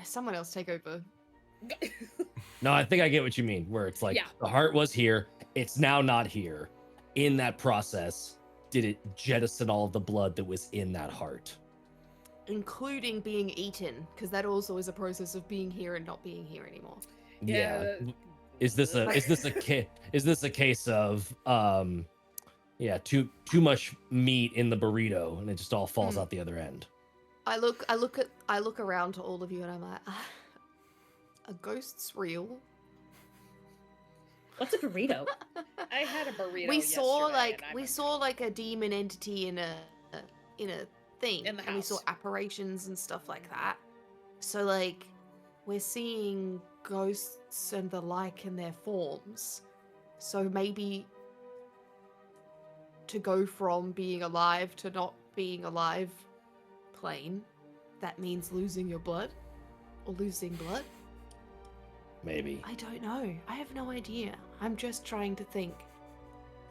Someone else take over. No, I think I get what you mean. Where it's like Yeah. the heart was here, it's now not here. In that process, did it jettison all of the blood that was in that heart? Including being eaten, because that also is a process of being here and not being here anymore. Yeah. Is this a case of too much meat in the burrito and it just all falls out the other end? I look around to all of you and I'm like, a ghost's real. What's a burrito? I had a burrito. We saw yesterday, and I'm like a demon entity in a thing, In the and we saw house. apparitions and stuff like that. So like, we're seeing ghosts and the like in their forms. So maybe to go from being alive to not being alive plane, that means losing your blood or losing blood. Maybe. I don't know. I have no idea. I'm just trying to think.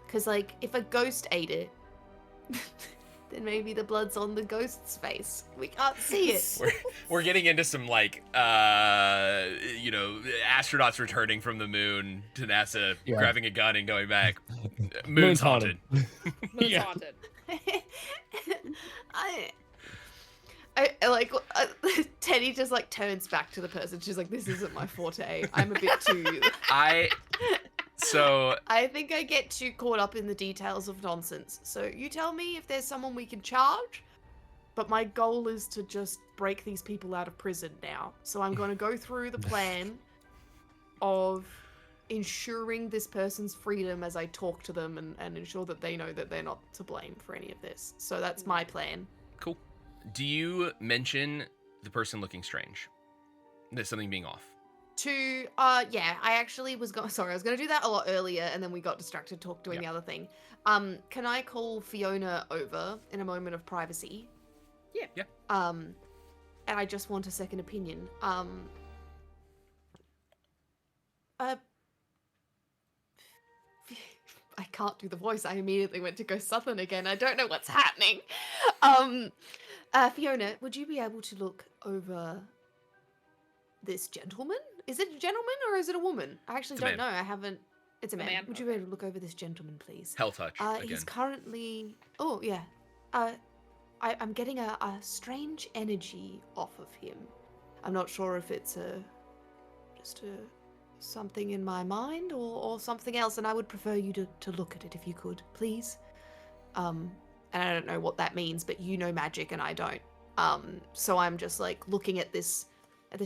Because, like, if a ghost ate it, then maybe the blood's on the ghost's face. We can't see it. We're getting into some like astronauts returning from the moon to NASA, Yeah. grabbing a gun and going back. Moon's haunted. Moon's Yeah. haunted. I like Teddy just like turns back to the person. She's like, "This isn't my forte. I'm a bit too." I think I get too caught up in the details of nonsense. So you tell me if there's someone we can charge. But my goal is to just break these people out of prison now. So I'm going to go through the plan of ensuring this person's freedom as I talk to them and ensure that they know that they're not to blame for any of this. So that's my plan. Cool. Do you mention the person looking strange? There's something being off. I actually was going. Sorry, I was going to do that a lot earlier, and then we got distracted doing the other thing. Can I call Fiona over in a moment of privacy? Yeah. And I just want a second opinion. I can't do the voice. I immediately went to go southern again. I don't know what's happening. Fiona, would you be able to look over this gentleman? Is it a gentleman or is it a woman? I actually It's a don't man. know. I haven't. It's a man. Would you be able to look over this gentleman, please? Hell touch again. He's currently. Oh yeah. I'm getting a strange energy off of him. I'm not sure if it's just something in my mind or something else, and I would prefer you to look at it if you could, please. And I don't know what that means, but you know magic and I don't. So I'm just like looking at this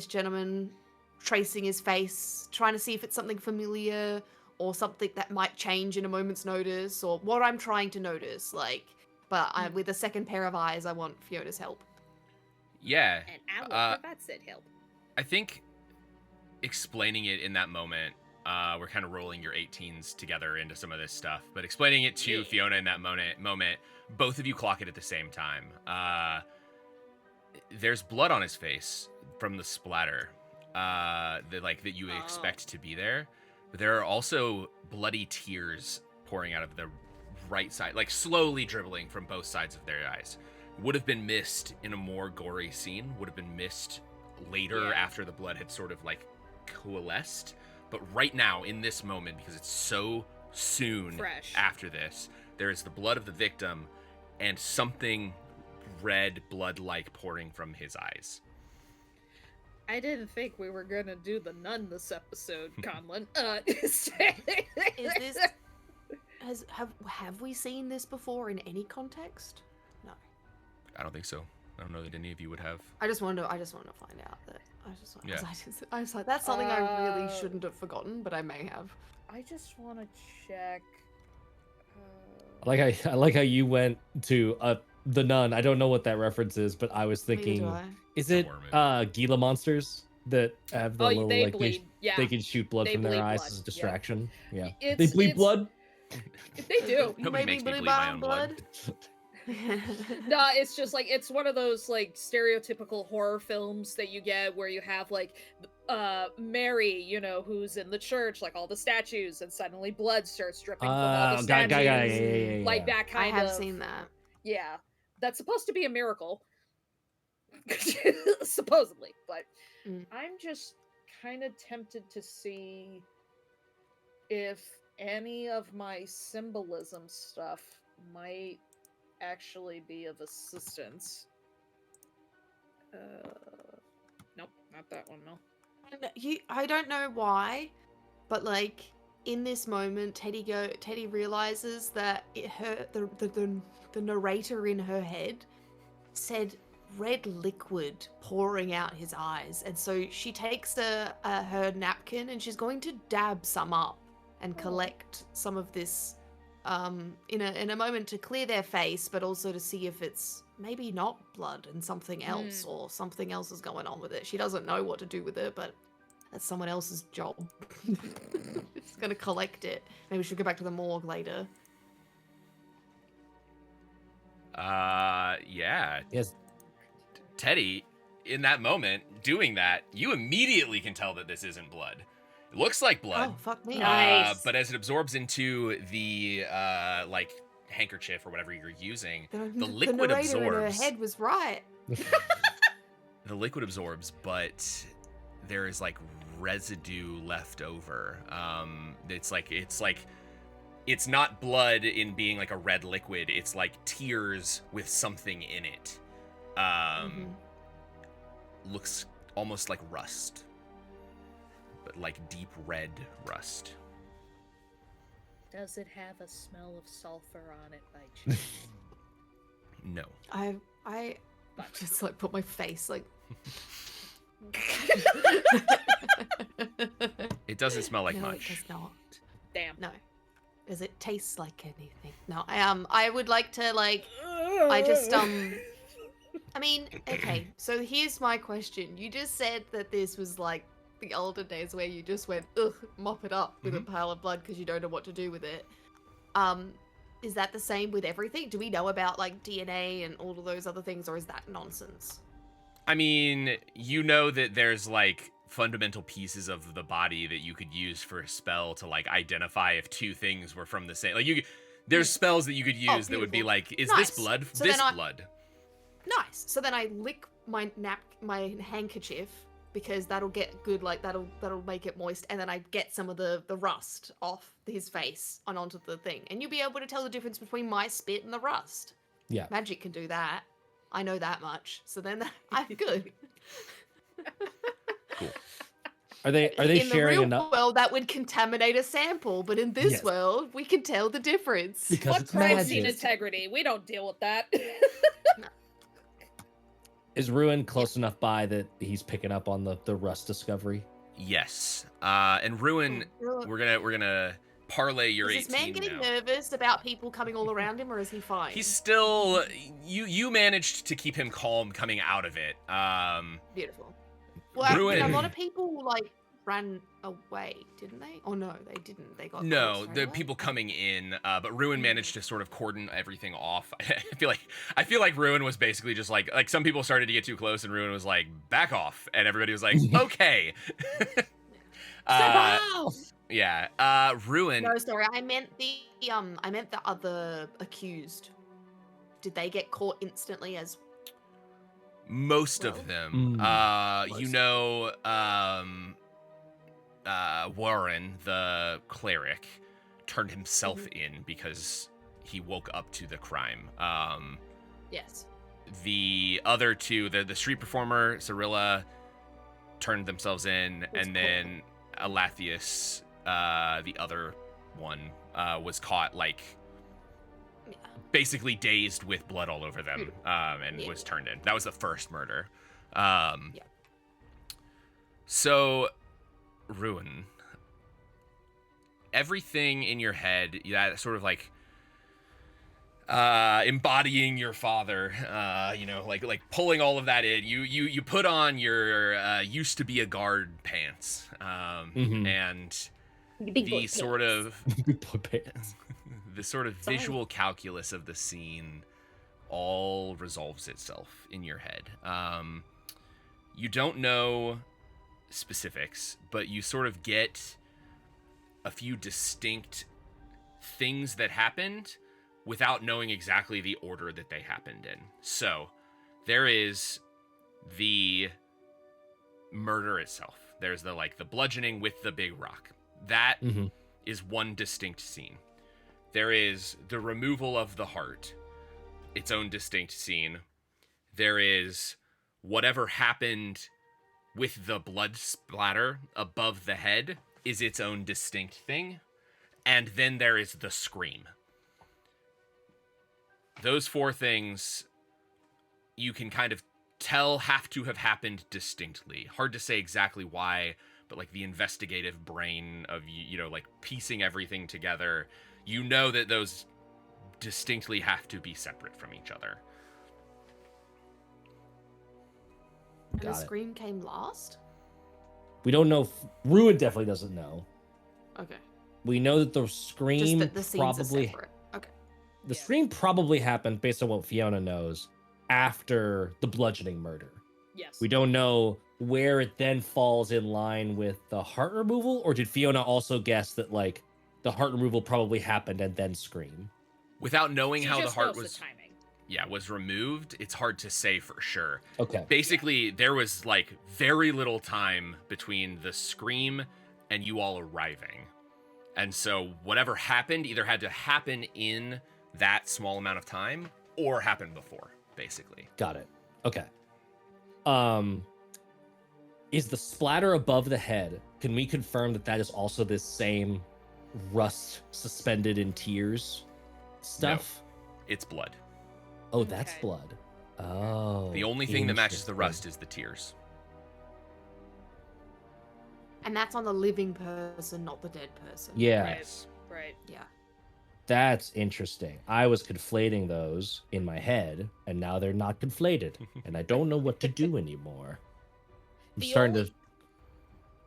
gentleman, tracing his face, trying to see if it's something familiar or something that might change in a moment's notice, or what I'm trying to notice, like. But with a second pair of eyes, I want Fiona's help. Yeah. And I will provide said help. I think explaining it in that moment We're kind of rolling your 18s together into some of this stuff, but explaining it to Fiona in that moment, both of you clock it at the same time. There's blood on his face from the splatter, that you would expect to be there, but there are also bloody tears pouring out of the right side, like slowly dribbling from both sides of their eyes. Would have been missed in a more gory scene, would have been missed later after the blood had sort of like coalesced. But right now, in this moment, because it's so soon after this, there is the blood of the victim and something red blood-like pouring from his eyes. I didn't think we were gonna do the nun this episode, Conlon. Is this have we seen this before in any context? No. I don't think so. I don't know that any of you would have. I just wanted to find out that. I was like, that's something I really shouldn't have forgotten, but I may have. I just want to check. I like how you went to the nun. I don't know what that reference is, but I was Neither do thinking, I. is it Gila monsters that have the little they like bleed. they can shoot blood They from their bleed eyes blood, as a distraction? Yeah, It's- they bleed it's- blood. They do. You Nobody made me makes me bleed bleed my my own blood. No, it's just like it's one of those like stereotypical horror films that you get where you have like Mary, who's in the church, like all the statues, and suddenly blood starts dripping from all the statues. Like that I kind have of. seen that. Yeah, that's supposed to be a miracle, supposedly. But I'm just kind of tempted to see if any of my symbolism stuff might actually be of assistance. Nope, not that one. No. I don't know why, but like in this moment, Teddy realizes that the narrator in her head said red liquid pouring out his eyes, and so she takes her napkin and she's going to dab some up and collect some of this in a moment to clear their face, but also to see if it's maybe not blood and something else, or something else is going on with it. She doesn't know what to do with it, but that's someone else's job. She's gonna collect it. Maybe she'll go back to the morgue later. Yeah. Yes. Teddy, in that moment, doing that, you immediately can tell that this isn't blood. It looks like blood. Oh, fuck me. Nice. But as it absorbs into the handkerchief or whatever you're using, the liquid narrator absorbs. in her head was right. The liquid absorbs, but there is like residue left over. It's not blood in being like a red liquid. It's like tears with something in it. Looks almost like rust, but like deep red rust. Does it have a smell of sulfur on it by chance? No. I just like put my face like. It doesn't smell like No, much. it does not. Damn. No. Does it taste like anything? No. I would like to like. I just I mean, okay. So here's my question. You just said that this was like the older days where you just went, ugh, mop it up with a pile of blood because you don't know what to do with it. Is that the same with everything? Do we know about like DNA and all of those other things, or is that nonsense? I mean, you know that there's like fundamental pieces of the body that you could use for a spell to like identify if two things were from the same. Like there's spells that you could use that would be like, is this blood? So this blood. Nice. So then I lick my handkerchief because that'll get good, like that'll make it moist, and then I get some of the rust off his face and onto the thing, and you'll be able to tell the difference between my spit and the rust. Yeah. Magic can do that. I know that much. So then I'm good. Cool. Are they in sharing the real enough? world, that would contaminate a sample, but in this Yes. world, we can tell the difference. Because What it's crime scene magic. integrity? We don't deal with that. Is Ruin close enough by that he's picking up on the rust discovery? Yes. And Ruin, we're gonna parlay your Is this 18 man getting now. nervous about people coming all around him, or is he fine? He's still you managed to keep him calm coming out of it. Beautiful. Well, Ruin. a lot of people like ran away, didn't they? Oh no, they didn't. They got No, caught straight the away? people coming in, but Ruin managed to sort of cordon everything off. I feel like Ruin was basically just like some people started to get too close, and Ruin was like, back off, and everybody was like, okay. Step off! Yeah, Ruin. No, sorry, I meant the other accused. Did they get caught instantly as Most Well, of them. You most. know, Warren, the cleric, turned himself in because he woke up to the crime. Yes. The other two, the street performer, Cirilla, turned themselves in, Was and then Alathius, the other one, was caught, like, Yeah. basically dazed with blood all over them, and Yeah. was turned in. That was the first murder. Yeah. So, Ruin, everything in your head, that sort of like embodying your father, like pulling all of that in. You put on your used to be a guard pants, and Big boy the sort pants. of Big boy pants. the sort of Sorry. visual calculus of the scene all resolves itself in your head. You don't know specifics, but you sort of get a few distinct things that happened without knowing exactly the order that they happened in. So, there is the murder itself. There's the bludgeoning with the big rock. That is one distinct scene. There is the removal of the heart, its own distinct scene. There is whatever happened with the blood splatter above the head is its own distinct thing. And then there is the scream. Those four things you can kind of tell have to have happened distinctly. Hard to say exactly why, but like the investigative brain of, like piecing everything together, you know that those distinctly have to be separate from each other. And the Got it. scream came last? We don't know. Ruin definitely doesn't know. Okay. We know that the Just scream that the scenes probably are separate. Okay. the Yeah. scream probably happened based on what Fiona knows after the bludgeoning murder. Yes. We don't know where it then falls in line with the heart removal, or did Fiona also guess that like the heart removal probably happened and then scream? Without knowing She how the just heart knows was the timing. was removed, it's hard to say for sure. Okay. Basically, there was like very little time between the scream and you all arriving. And so whatever happened either had to happen in that small amount of time or happen before, basically. Got it. Okay. Is the splatter above the head, can we confirm that that is also this same rust suspended in tears stuff? It's blood. Oh, that's Okay. blood. Oh. The only thing that matches the interesting. rust is the tears. And that's on the living person, not the dead person. Yeah. Right. Right. Yeah. That's interesting. I was conflating those in my head, and now they're not conflated, and I don't know what to do anymore. I'm The starting only- to.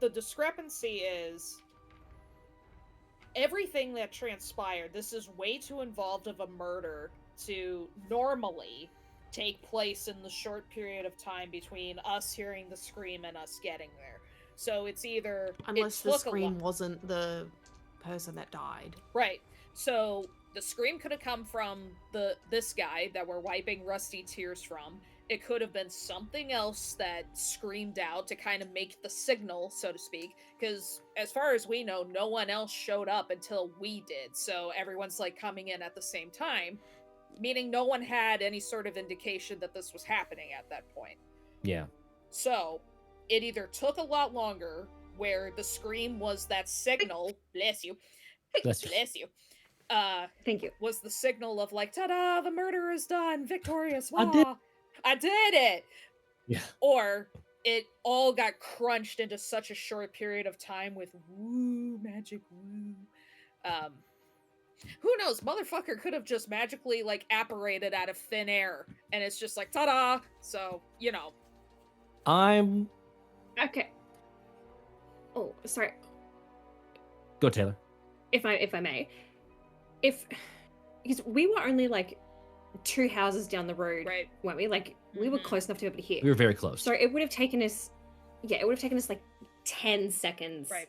The discrepancy is everything that transpired. This is way too involved of a murder to normally take place in the short period of time between us hearing the scream and us getting there. So it's either Unless it the took scream wasn't the person that died. right. So the scream could have come from this guy that we're wiping rusty tears from. It could have been something else that screamed out to kind of make the signal, so to speak. Because as far as we know, no one else showed up until we did. So everyone's like coming in at the same time, meaning no one had any sort of indication that this was happening at that point. Yeah. So it either took a lot longer, where the scream was that signal, bless you, Bless you. bless you, Thank you. was the signal of like, ta-da, the murder is done, victorious, I did- wah, I did it. Yeah. Or it all got crunched into such a short period of time with woo, magic woo. Who knows? Motherfucker could have just magically like apparated out of thin air, and it's just like ta-da. So I'm Okay. Oh, sorry. Go, Taylor. If I may, because we were only like 2 houses down the road, Right. weren't we? Like we were Mhm. close enough to be able to hear. We were very close. So it would have taken us, it would have taken us like 10 seconds Right.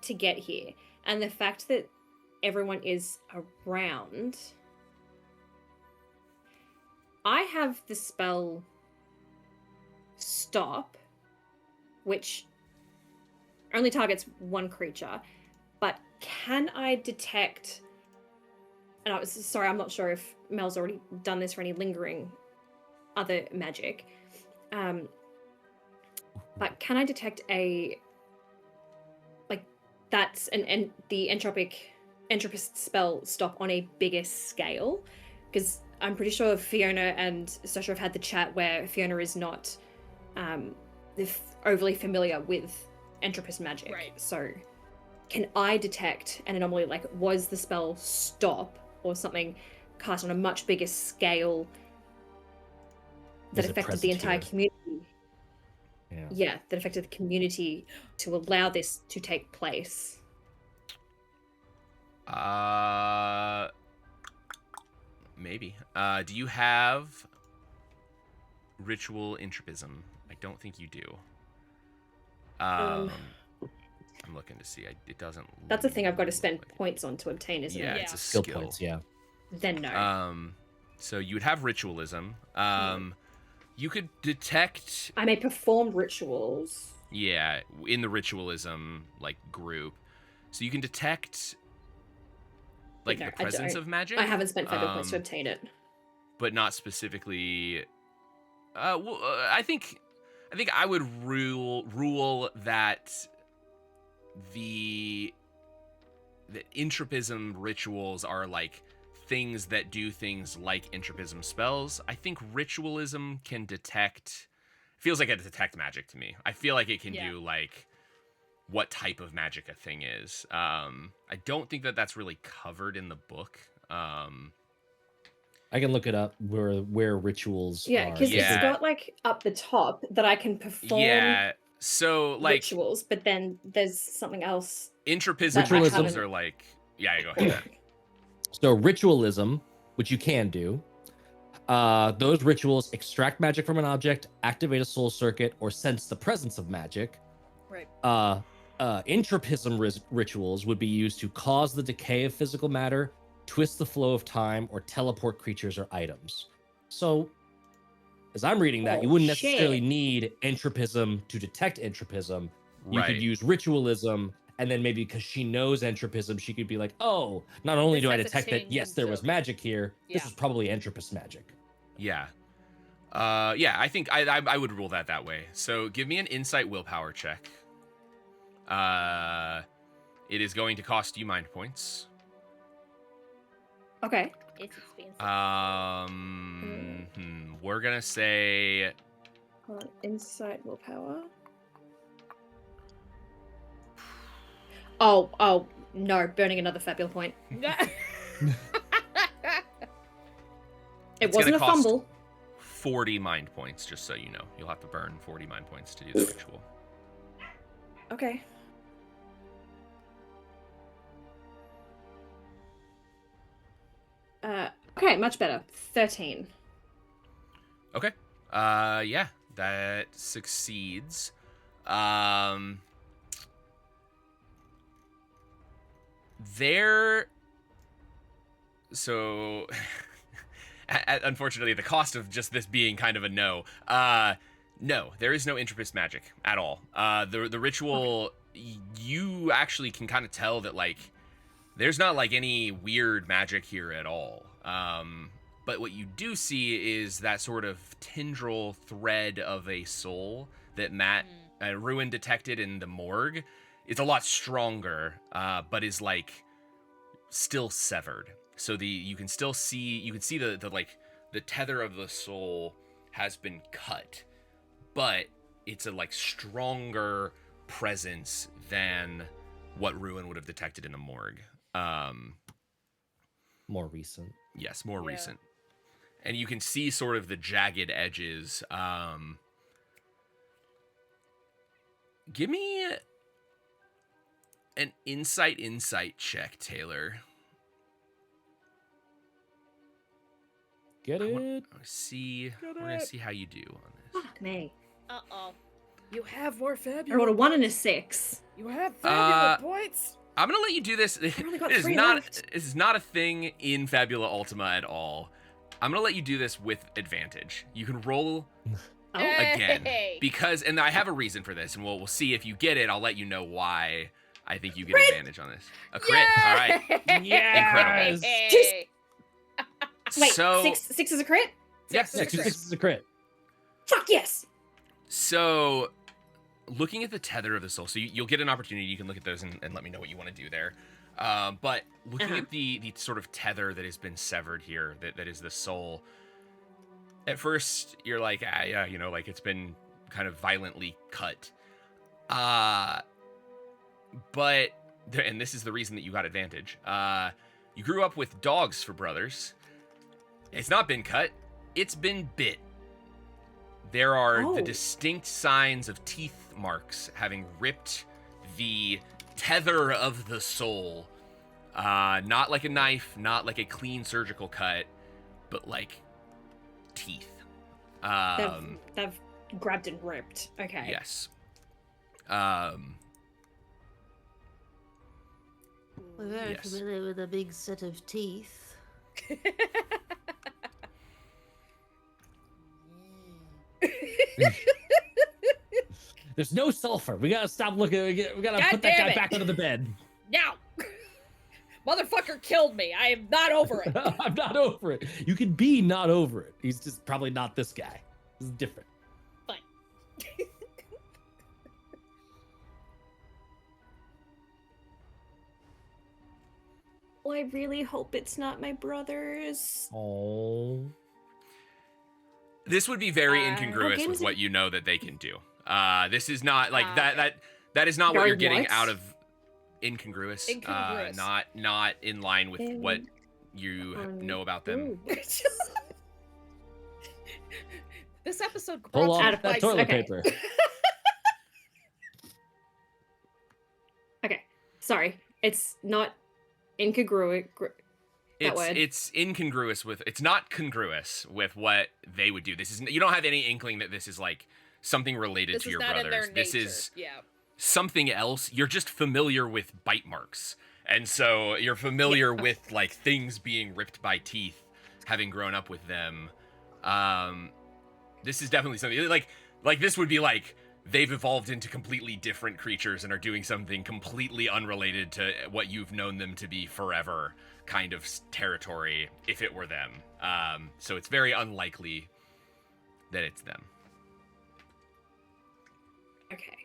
to get here. And the fact that everyone is around, I have the spell Stop, which only targets one creature, but can I detect, and I'm not sure if Mel's already done this for any lingering other magic, but can I detect a, like, that's the entropist spell Stop on a bigger scale? Because I'm pretty sure Fiona and Sasha have had the chat where Fiona is not overly familiar with entropist magic. Right. So can I detect an anomaly, like was the spell Stop or something cast on a much bigger scale that Was it affected the present entire here? community? Yeah. Yeah, that affected the community to allow this to take place. Maybe. Do you have ritual entropism? I don't think you do. I'm looking to see. It doesn't. That's a thing I've got to look spend like- points on to obtain, isn't Yeah, it? it's a Skill skill. points, yeah. Then no. So you would have ritualism. You could detect. I may perform rituals. Yeah, in the ritualism like group, so you can detect like No, the I presence don't. of magic. I haven't spent fable points to obtain it. But not specifically. I think I would rule that the entropism rituals are like things that do things like entropism spells. I think ritualism can detect. Feels like it detect magic to me. I feel like it can Yeah. do like what type of magic a thing is. I don't think that that's really covered in the book. I can look it up where rituals Yeah, are. because Yeah. it's got like up the top that I can perform Yeah. So like rituals, but then there's something else. entropism Ritualism- rituals are like yeah. Go ahead. So ritualism, which you can do, those rituals extract magic from an object, activate a soul circuit, or sense the presence of magic. Right. Entropism rituals would be used to cause the decay of physical matter, twist the flow of time, or teleport creatures or items. So, as I'm reading that, you Oh, wouldn't necessarily shit. need entropism to detect entropism. You Right. could use ritualism, and then maybe because she knows entropism, she could be like, oh, not only This do I has a detect that, yes, there tinge was of- magic here, this Yeah. was probably entropist magic. Yeah. I think I would rule that way. So give me an insight willpower check. It is going to cost you mind points. Okay. It's expensive. We're gonna say Hold on. Insight willpower. Oh no! Burning another Fabula point. It It's gonna wasn't a cost- fumble. 40 mind points, just so you know. You'll have to burn 40 mind points to do the ritual. Okay. Okay, much better. 13. Okay. Yeah, that succeeds. So unfortunately, the cost of just this being kind of a no. No, there is no entropist magic at all. The ritual, you actually can kind of tell that like there's not like any weird magic here at all. But what you do see is that sort of tendril thread of a soul that Ruin detected in the morgue. It's a lot stronger, but is like still severed. So you can still see the like the tether of the soul has been cut, but it's a like stronger presence than what Ruin would have detected in the morgue. More recent. Yes, more Yeah. recent. And you can see sort of the jagged edges. Give me an insight check, Taylor. Get it? We're gonna see how you do on this. Fuck me. Uh-oh. You have more I fabulous. rolled a 1 and a 6. You have fabulous points. I'm gonna let you do this. I only got It is 3 not. left. This is not a thing in Fabula Ultima at all. I'm gonna let you do this with advantage. You can roll Oh. again Hey. because, and I have a reason for this, and we'll see if you get it. I'll let you know why I think you get Crit! advantage on this. A crit. All right. Yes! Hey. Wait, So 6 is a crit? yes. Yeah, 'cause this is a crit. Fuck yes! So, looking at the tether of the soul, so you'll get an opportunity. You can look at those and let me know what you want to do there. But looking at the sort of tether that has been severed here, that is the soul. At first, you're like, yeah, you know, like it's been kind of violently cut. But, and this is the reason that you got advantage. You grew up with dogs for brothers. It's not been cut. It's been bit. There are the distinct signs of teeth marks having ripped the tether of the soul. Not like a knife, not like a clean surgical cut, but like teeth. They've grabbed and ripped. Okay. Yes. We're very Yes. familiar with a big set of teeth. There's no sulfur. We gotta stop looking. We gotta God put that damn guy it. back under the bed. Now. Motherfucker killed me. I am not over it. I'm not over it. You can be not over it. He's just probably not this guy. This is different. Fine. Well, I really hope it's not my brother's. Oh. This would be very How incongruous games with it- what you know that they can do. This is not like Okay. that is not what Very you're getting what? out of incongruous. Incongruous. Not in line with what you know about them. Ooh. This episode Pull brought off to you Out of that by- toilet okay. paper. Okay. Sorry. It's not incongruent. word. It's incongruous with. It's not congruous with what they would do. This is. You don't have any inkling that this is like something related This to is your not in brothers. their This nature. is Yeah. something else. You're just familiar with bite marks. And so you're familiar with like things being ripped by teeth, having grown up with them. This is definitely something like this would be like they've evolved into completely different creatures and are doing something completely unrelated to what you've known them to be forever kind of territory if it were them. So it's very unlikely that it's them. Okay.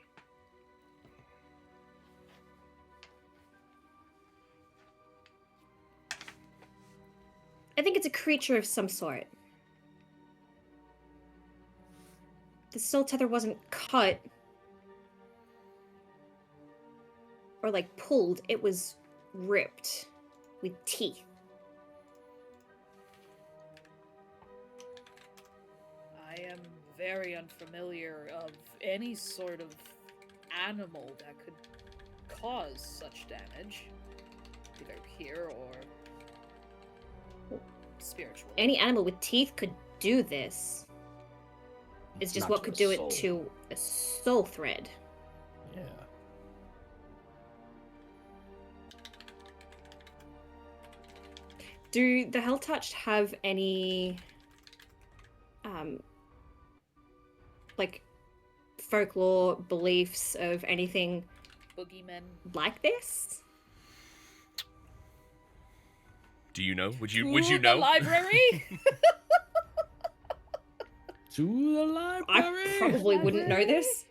I think it's a creature of some sort. The soul tether wasn't cut or like pulled, it was ripped with teeth. I am very unfamiliar of any sort of animal that could cause such damage, either here or spiritually. Any animal with teeth could do this. It's just Not what to could a do it soul. to a soul thread. Yeah. Do the Hell Touched have any like folklore beliefs of anything Boogeymen. like this? Do you know? Would you To know? the library? To the I library. probably wouldn't know this.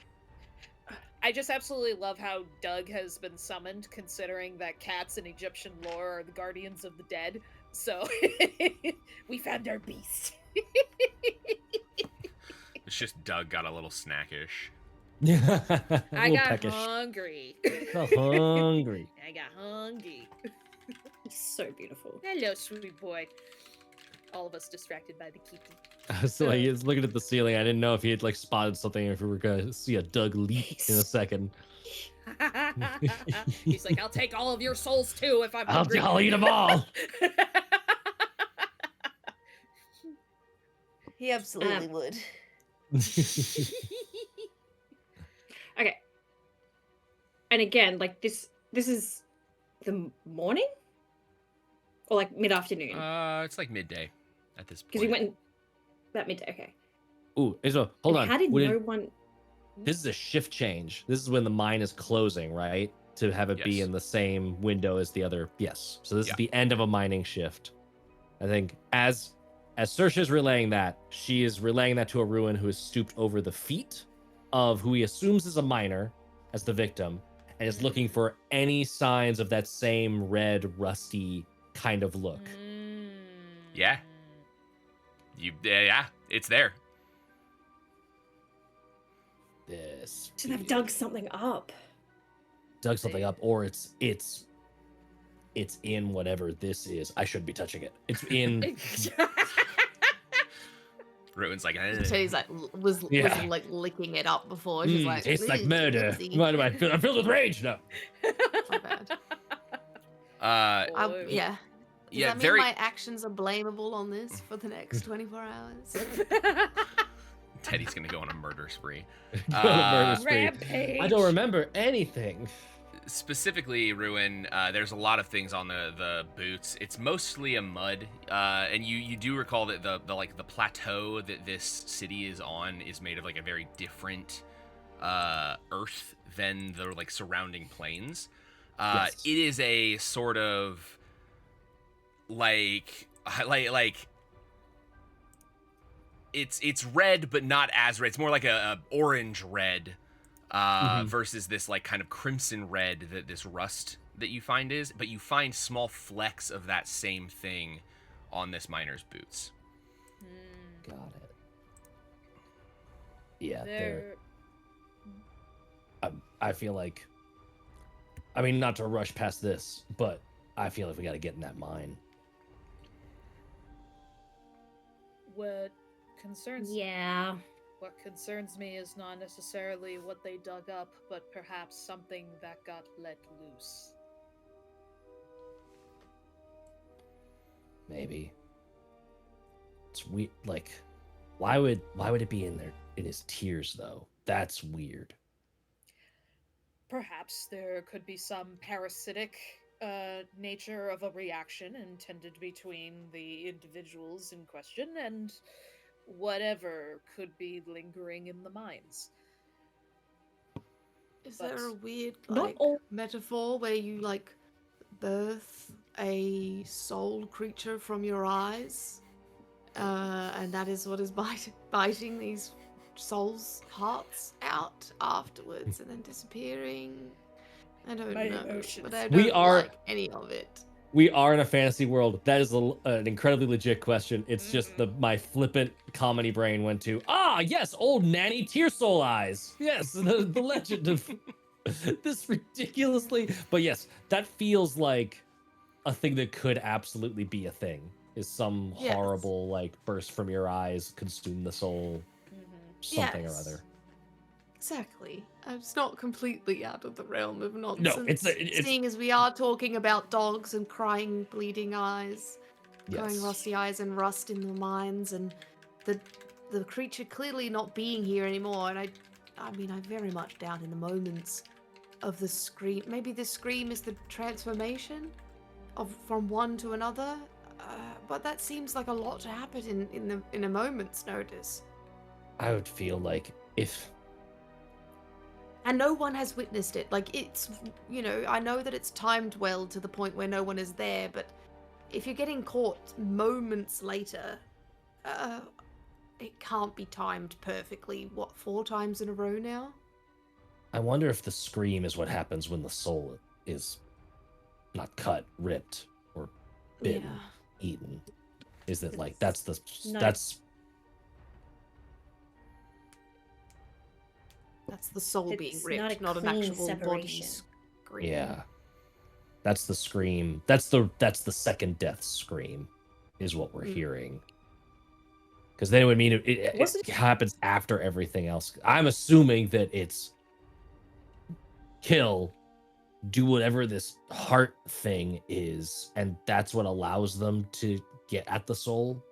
I just absolutely love how Doug has been summoned, considering that cats in Egyptian lore are the guardians of the dead. So we found our beast. It's just Doug got a little snackish. Yeah. I got hungry. hungry. I got hungry. It's so beautiful. Hello, sweet boy. All of us distracted by the kitty. So like, he was looking at the ceiling. I didn't know if he had like spotted something, or if we were gonna see a Doug leap in a second. He's like, I'll take all of your souls too if I'm I'll, hungry. I'll eat them all. He absolutely would. Okay. And again, like this is the morning? Or like mid-afternoon? It's like midday at this point. Because we went about midday, okay. Ooh, so hold And on. how did Would no it- one... This is a shift change. This is when the mine is closing, right? To have it be Yes. in the same window as the other. Yes. So this Yeah. is the end of a mining shift. I think as Saoirse is relaying that, she is relaying that to a ruin who is stooped over the feet of who he assumes is a miner as the victim, and is looking for any signs of that same red, rusty kind of look. Yeah. Yeah, it's there. This Should have dug something up. dug something up, or it's in whatever this is. I shouldn't be touching it. It's in. Ruin's like, So he's like was like licking it up before. She's like, Tastes like "Ugh, murder. oopsie." Why do I feel? I'm filled with rage now. Not bad. Boy. Yeah. Does yeah, that mean very. my actions are blamable on this for the next 24 hours? Teddy's gonna go on a murder spree. Go on a murder spree. Rampage. I don't remember anything. Specifically, Ruin, there's a lot of things on the boots. It's mostly a mud, and you do recall that the plateau that this city is on is made of like a very different earth than the like surrounding plains. Yes. It is a sort of like it's red but not as red. It's more like a orange red. Versus this like kind of crimson red that this rust that you find is, but you find small flecks of that same thing on this miner's boots. Got it. Yeah, There. I feel like. I mean, not to rush past this, but I feel like we got to get in that mine. What concerns Yeah. What concerns me is not necessarily what they dug up, but perhaps something that got let loose. Maybe. It's weird. Like, why would it be in there in his tears though? That's weird. Perhaps there could be some parasitic nature of a reaction intended between the individuals in question and whatever could be lingering in the mines. Is But there a weird Not like all- metaphor where you like birth a soul creature from your eyes, and that is what is biting these souls' hearts out afterwards and then disappearing? I don't My know, emotions. but I We don't are- like any of it. We are in a fantasy world. That is an incredibly legit question. It's just my flippant comedy brain went to, yes, old nanny tear soul eyes. Yes, the legend of this ridiculously. But yes, that feels like a thing that could absolutely be a thing. Is some Yes. horrible like burst from your eyes, consume the soul, something Yes. or other. Exactly. It's not completely out of the realm of nonsense. it's- Seeing as we are talking about dogs and crying, bleeding eyes, crying Yes. rusty eyes and rust in the mines, and the creature clearly not being here anymore. And I mean, I very much doubt in the moments of the scream. Maybe the scream is the transformation from one to another. But that seems like a lot to happen in a moment's notice. I would feel like if And no one has witnessed it. Like, it's, I know that it's timed well to the point where no one is there, but if you're getting caught moments later, it can't be timed perfectly. What, 4 times in a row now? I wonder if the scream is what happens when the soul is not cut, ripped, or bitten, eaten. Is it like that's No. That's the soul being It's ripped, not not a an clean actual body separation. scream. Yeah. That's the scream. That's the second death scream is what we're hearing. because then it would mean it Was it- happens after everything else. I'm assuming that it's kill, do whatever this heart thing is, and that's what allows them to get at the soul.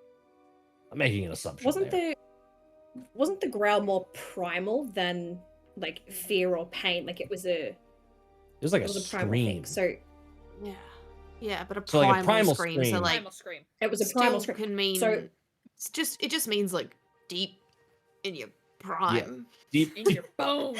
I'm making an assumption. Wasn't the growl more primal than like fear or pain? Like it was a like it a was a primal thing. scream. So Yeah, but a So, like, a primal, primal scream. So scream. like Primal scream. it was a primal still scream. can mean So- it just means like deep in your prime. Deep. In your bones.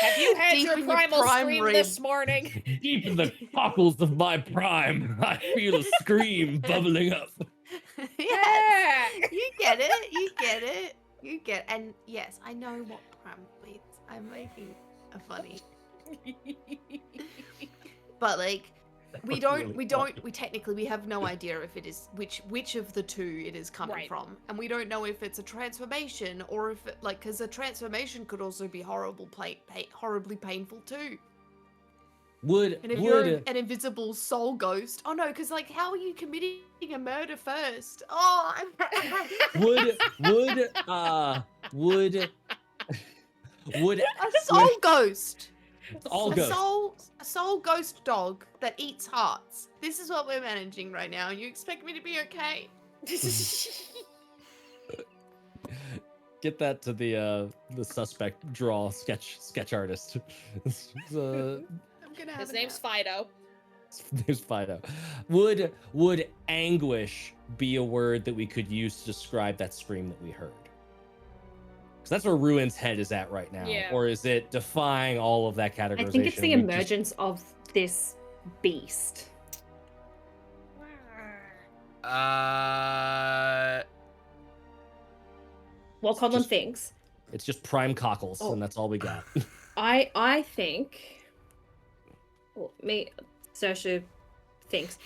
Have you had Deep your in your primal prime scream rib. this morning? Deep in the cockles of my prime, I feel a scream bubbling up. Yes. Yeah. You get it. You get it. You get and yes, I know what prime means. I'm making a funny. But like we technically we have no idea if it is which of the two it is coming Right. from, and we don't know if it's a transformation or if it, like, because a transformation could also be horribly painful too. And if you're an invisible soul ghost, oh no, because like how are you committing a murder first? Oh, would a soul ghost. all A ghosts. soul ghost dog that eats hearts. This is what we're managing right now, and you expect me to be okay? Get that to the suspect draw sketch artist. I'm gonna have His a name's nap. Fido. There's Fido. Would anguish be a word that we could use to describe that scream that we heard? Because that's where Ruin's head is at right now. Yeah. Or is it defying all of that categorization? I think it's the We just- emergence of this beast. Well, Conlon just- thinks. It's just prime cockles, Oh. and that's all we got. I think. Well, Saoirse thinks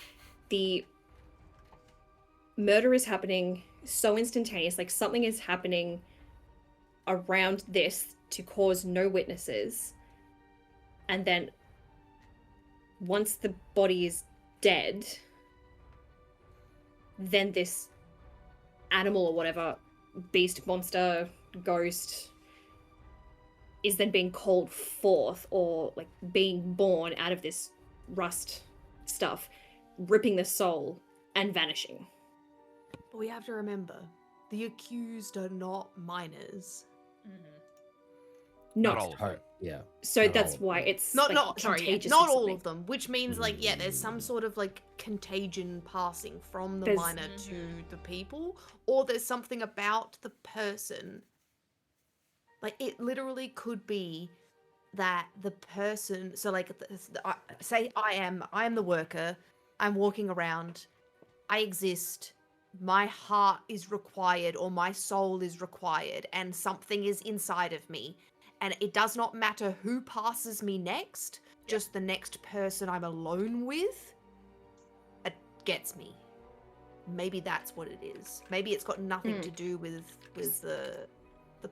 the murder is happening so instantaneous, like something is happening around this to cause no witnesses, and then once the body is dead, then this animal or whatever, beast, monster, ghost, is then being called forth or like being born out of this rust stuff, ripping the soul and vanishing. But we have to remember, the accused are not minors. Not Not all of them. Yeah. so not that's all of why them. it's Not like, not sorry, yeah, contagious not or all something. of them. Which means like yeah, there's some sort of like contagion passing from the There's- minor to the people, or there's something about the person. Like it literally could be that the person. So like, say I am the worker. I'm walking around. I exist. My heart is required, or my soul is required, and something is inside of me. And it does not matter who passes me next, just the next person I'm alone with, it gets me. Maybe that's what it is. Maybe it's got nothing to do with the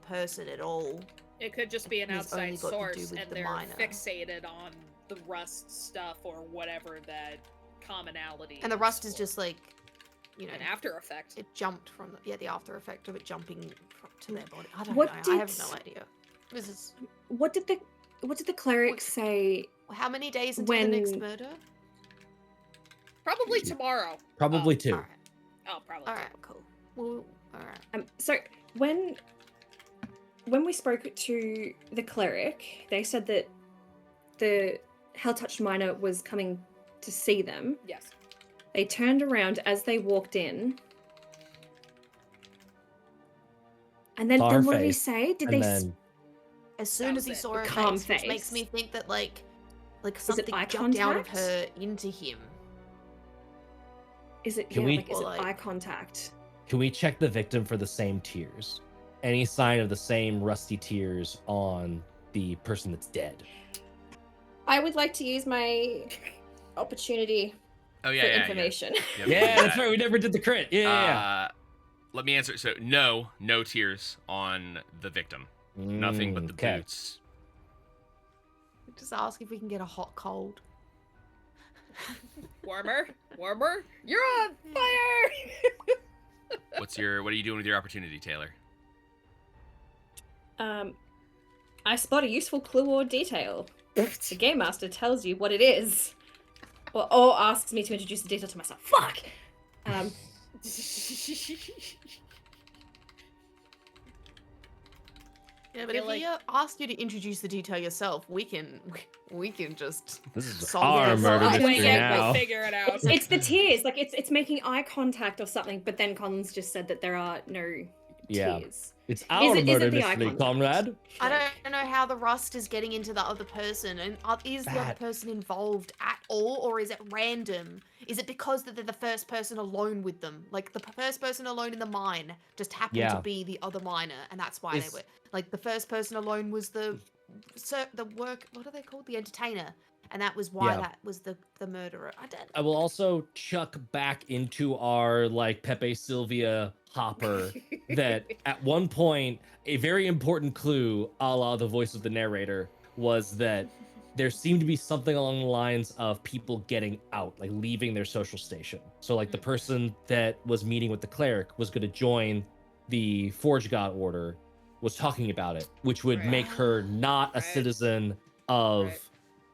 person at all. It could just be an It's only outside got to do source, with and the they're minor. fixated on the rust stuff or whatever that commonality. And the rust is for. just like, you know, an after effect. it jumped from the after effect of it jumping to their body. I don't What know. I have did- no idea. This is What did the cleric Wait. say? how many days until the next When- murder? Probably tomorrow. Probably two. All right. Oh, probably. All right. Cool. Well, all right. So when we spoke to the cleric, they said that the Hell-touched miner was coming to see them. Yes. They turned around as they walked in. And then, Saw her what did he face, say? Did And they then As soon That as he was it. saw her Calm face, which makes face. me think that like it something eye jumped out of contact? her into him. is it Can yeah, we- like is Or, it like- eye contact? can we check the victim for the same tears? Any sign of the same rusty tears on the person that's dead? I would like to use my opportunity Oh yeah, for yeah, information. Yeah, Yeah, that's right. We never did the crit. Yeah. Let me answer. So no tears on the victim. Nothing but the Okay. boots. Just ask if we can get a hot cold. Warmer, warmer. You're on fire. What are you doing with your opportunity, Taylor? I spot a useful clue or detail. The game master tells you what it is, or asks me to introduce the detail to myself. Fuck. Yeah, but feel if like- he asked you to introduce the detail yourself, we can just This is solve our it. murder Well, mystery yeah, now. We'll figure it out. It's the tears. Like it's making eye contact or something. But then Collins just said that there are no Yeah. tears. It's our it murder the eye mystery, contact? comrade. I don't know how the rust is getting into the other person, and is the other That- person involved at all, or is it random? Is it because that they're the first person alone with them? Like the first person alone in the mine just happened Yeah. to be the other miner, and that's why It's- they were like the first person alone was the work. What are they called? The entertainer, and that was why Yeah. that was the murderer. I don't. I will also chuck back into our like Pepe Sylvia hopper that at one point a very important clue, a la the voice of the narrator, was that there seemed to be something along the lines of people getting out, like leaving their social station. So like the person that was meeting with the cleric was going to join the Forge God Order, was talking about it, which would Right. make her not a Right. citizen of Right.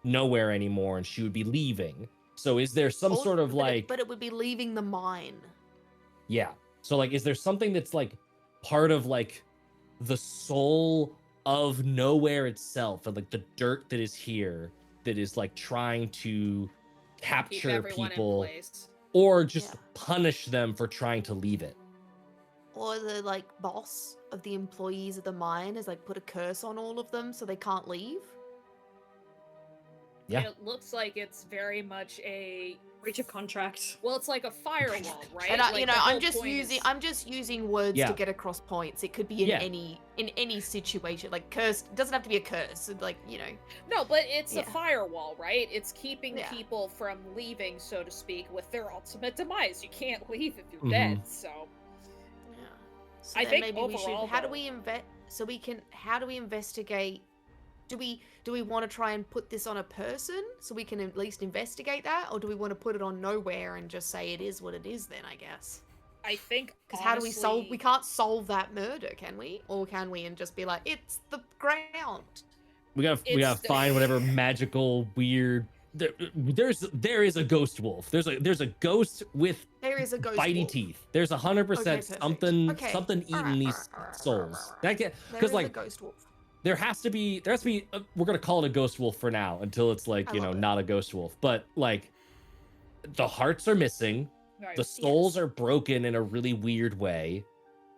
nowhere anymore, and she would be leaving. So is there some Or- sort of but like but it would be leaving the mine. yeah. So like is there something that's like part of like the soul of nowhere itself and like the dirt that is here that is like trying to Keep capture everyone people in place. or just Yeah. punish them for trying to leave it? Or the like boss of the employees of the mine has like put a curse on all of them so they can't leave. Yeah. It looks like it's very much a Breach of contract. well, it's like a firewall, right? And I, Like, you know, the whole I'm just point using is- I'm just using words Yeah. to get across points. It could be in Yeah. any situation. Like curse it doesn't have to be a curse. Like, you know. No, but it's a Yeah. firewall, right? It's keeping Yeah. people from leaving, so to speak, with their ultimate demise. You can't leave if you're Mhm. dead. So Yeah. So I then think maybe we should overall, how do though- we how do we investigate do we want to try and put this on a person so we can at least investigate that, or do we want to put it on nowhere and just say it is what it is then, I guess? I think Because how do we solve? honestly- We can't solve that murder, can we? Or can we and just be like, it's the ground? We gotta It's the- find whatever magical weird there is a ghost wolf. There's a ghost with There is a ghost bitey wolf. teeth. There's 100% perfect. something Okay. something eating Alright, these alright, souls. alright. That get There because is like a ghost wolf. there has to be we're gonna call it a ghost wolf for now until it's like I you know love it. not a ghost wolf, but like the hearts are missing, Right. the souls Yes. are broken in a really weird way.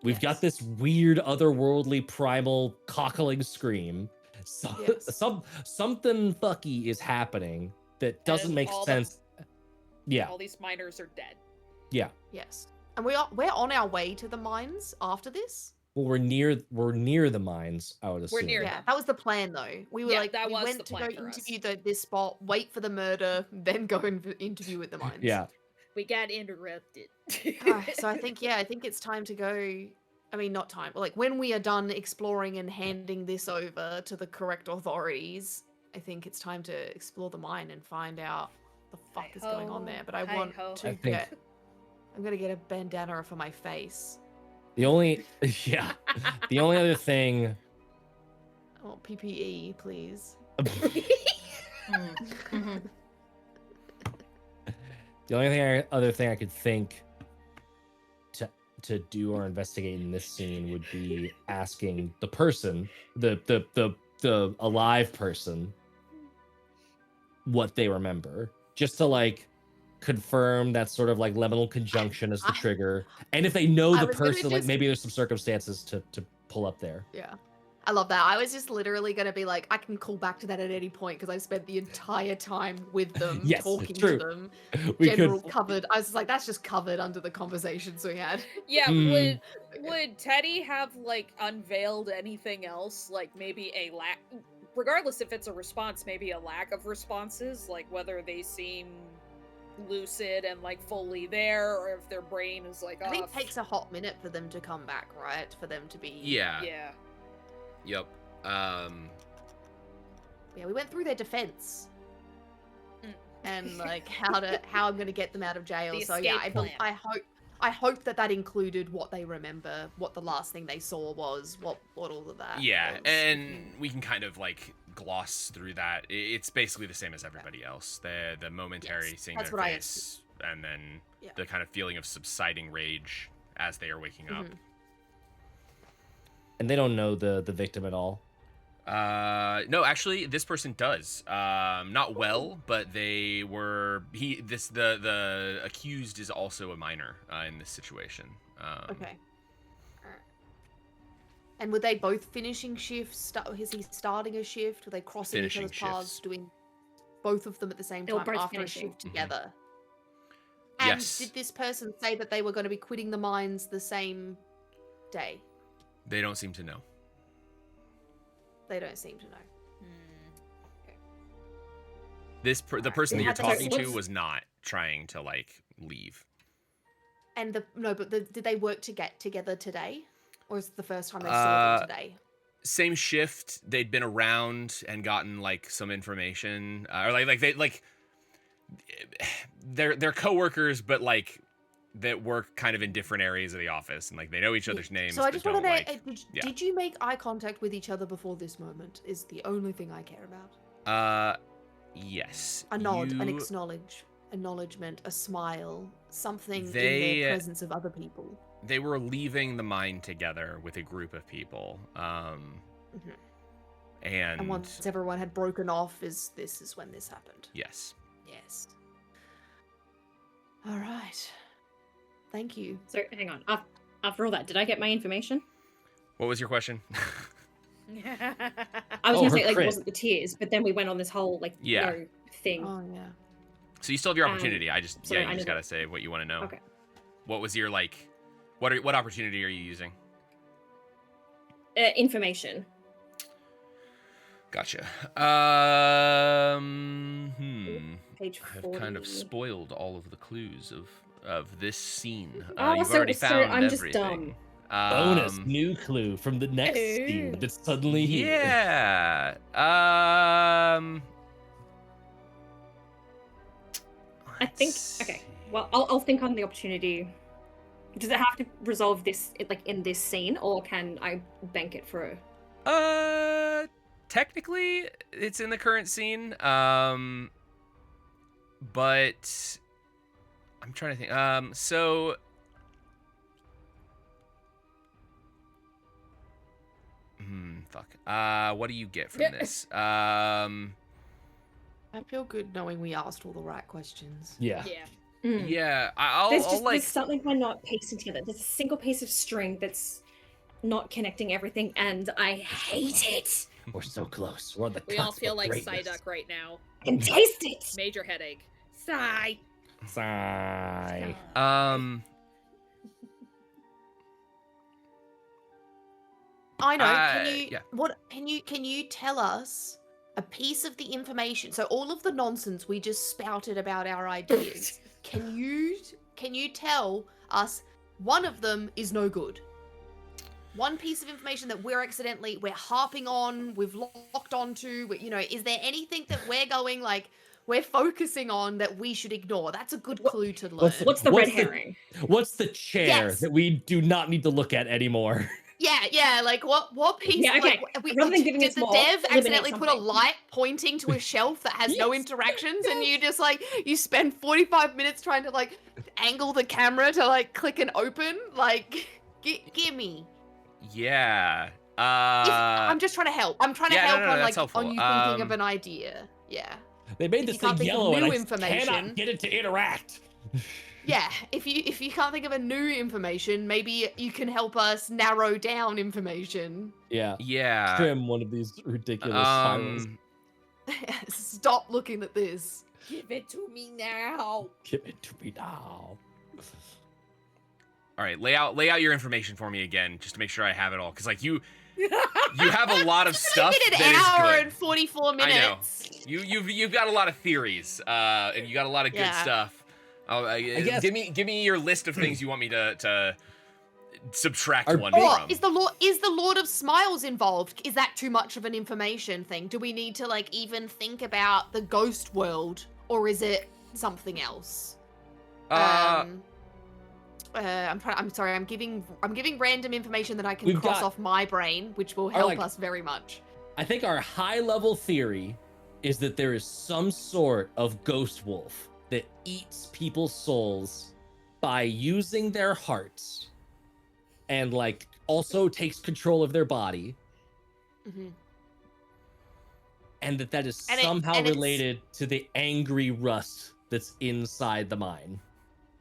We've Yes. got this weird otherworldly primal cockling scream. So, Yes. something fucky is happening that doesn't And make all the- sense. Yeah, all these miners are dead. yeah. Yes. And we're on our way to the mines after this. Well, we're near the mines. I would assume. We're near Yeah, them. that was the plan though. We were Yeah, like that we was went the to go plan for us. interview this spot, wait for the murder, then go and interview at the mines. Yeah. We got interrupted. So I think it's time to go. I mean, not time, but like when we are done exploring and handing this over to the correct authorities, I think it's time to explore the mine and find out what the fuck is going on there. But I want Hi-ho. to I think- get. I'm gonna get a bandana for my face. The only yeah, the only other thing. Oh, PPE, please. The only other thing I could think to do or investigate in this scene would be asking the person, the alive person, what they remember, just to like confirm that sort of like liminal conjunction as the trigger, and if they know I the was gonna person, like just- maybe there's some circumstances to pull up there. Yeah. I love that. I was just literally gonna be like, I can call back to that at any point because I spent the entire time with them, Yes, talking true. to them. We General could covered. I was just like, that's just covered under the conversations we had. Yeah, Mm. would Teddy have like unveiled anything else? Like maybe a lack, regardless if it's a response, maybe a lack of responses, like whether they seem lucid and like fully there, or if their brain is like I think off. it takes a hot minute for them to come back, right? For them to be. Yeah. Yeah. Yep. Yeah, we went through their defense. and like how I'm gonna get them out of jail. The So yeah, escape plan. I hope that included what they remember, what the last thing they saw was, what all of that. Yeah, was. and we can kind of like gloss through that. It's basically the same as everybody else. The momentary Yes, seeing that's their what I face, and then Yeah. the kind of feeling of subsiding rage as they are waking up. And they don't know the victim at all. No, actually, this person does. Not well, but they were. The accused is also a minor in this situation. Okay. Alright. And were they both finishing shifts? Is he starting a shift? Were they crossing each Finishing other's paths, shifts. doing both of them at the same They were time both after finishing. a shift Mhm. together? And Yes. did this person say that they were going to be quitting the mines the same day? They don't seem to know. They don't seem to know. The person that They you're had to- talking to what's- was not trying to like leave. And did they work to get together today, or is it the first time they saw them today? Same shift. They'd been around and gotten like some information, or they're coworkers, but like that work kind of in different areas of the office, and like they know each other's names. So I but just want to don't, know: like, did you make eye contact with each other before this moment? Is the only thing I care about. Yes. A nod, an you- acknowledgement, a smile, something in They- the presence of other people. They were leaving the mine together with a group of people. And once everyone had broken off, this is when this happened. Yes. Yes. All right. Thank you. So hang on. After all that, did I get my information? What was your question? I was Oh, gonna her say like crit. it wasn't the tears, but then we went on this whole like Yeah. thing. Oh yeah. So you still have your opportunity. I I just knew gotta that. say what you want to know. Okay. What was your like? What opportunity are you using? Information. Gotcha. Page 40. I've kind of spoiled all of the clues of this scene. Oh, You've so- already so found I'm just everything. Bonus new clue from the next scene that's suddenly here. Yeah. I think. Okay. Well, I'll think on the opportunity. Does it have to resolve this like in this scene, or can I bank it for? Technically, it's in the current scene. But I'm trying to think. So. Fuck. What do you get from this? I feel good knowing we asked all the right questions. Yeah. Yeah. Mm. Yeah, There's something we're not piecing together. There's a single piece of string that's not connecting everything, and I hate it. We're so close. We're on the We all cusp feel of like greatness. Psyduck right now. I can taste it. Major headache. Sigh. Sigh. I know. Can you yeah. can you tell us a piece of the information? So all of the nonsense we just spouted about our ideas. Can you tell us one of them is no good? One piece of information that we're harping on, we've locked onto, is there anything that we're focusing on that we should ignore? That's a good clue to learn. What's the What's red the- herring? What's the chair Yes. that we do not need to look at anymore? Yeah, like what piece? Yeah, okay. Rather than giving did us the more, dev eliminate accidentally put a something. light pointing to a shelf that has no Yes. interactions, and you just you spend 45 minutes trying to angle the camera to click and open? Gimme. Yeah. I'm just trying to help. I'm trying to yeah, no, help no, that's on helpful. you thinking of an idea. Yeah. They made If this you can't thing think of yellow, and new I information- cannot get it to interact. Yeah, if you can't think of a new information, maybe you can help us narrow down information. Yeah. Yeah. Trim one of these ridiculous spirals. Stop looking at this. Give it to me now. Give it to me now. All right, lay out your information for me again, just to make sure I have it all, because you have a lot of stuff It's been that an is hour good. and 44 minutes. I know. You've got a lot of theories, and you got a lot of good Yeah. stuff. guess- Give me your list of things you want me to subtract Our one big- Or from. is the Lord of Smiles involved? Is that too much of an information thing? Do we need to even think about the ghost world, or is it something else? I'm sorry. I'm giving random information that I can cross off my brain, which will help us very much. I think our high level theory is that there is some sort of ghost wolf that eats people's souls by using their hearts and like also takes control of their body. Mm-hmm. And that is somehow related to the angry rust that's inside the mine.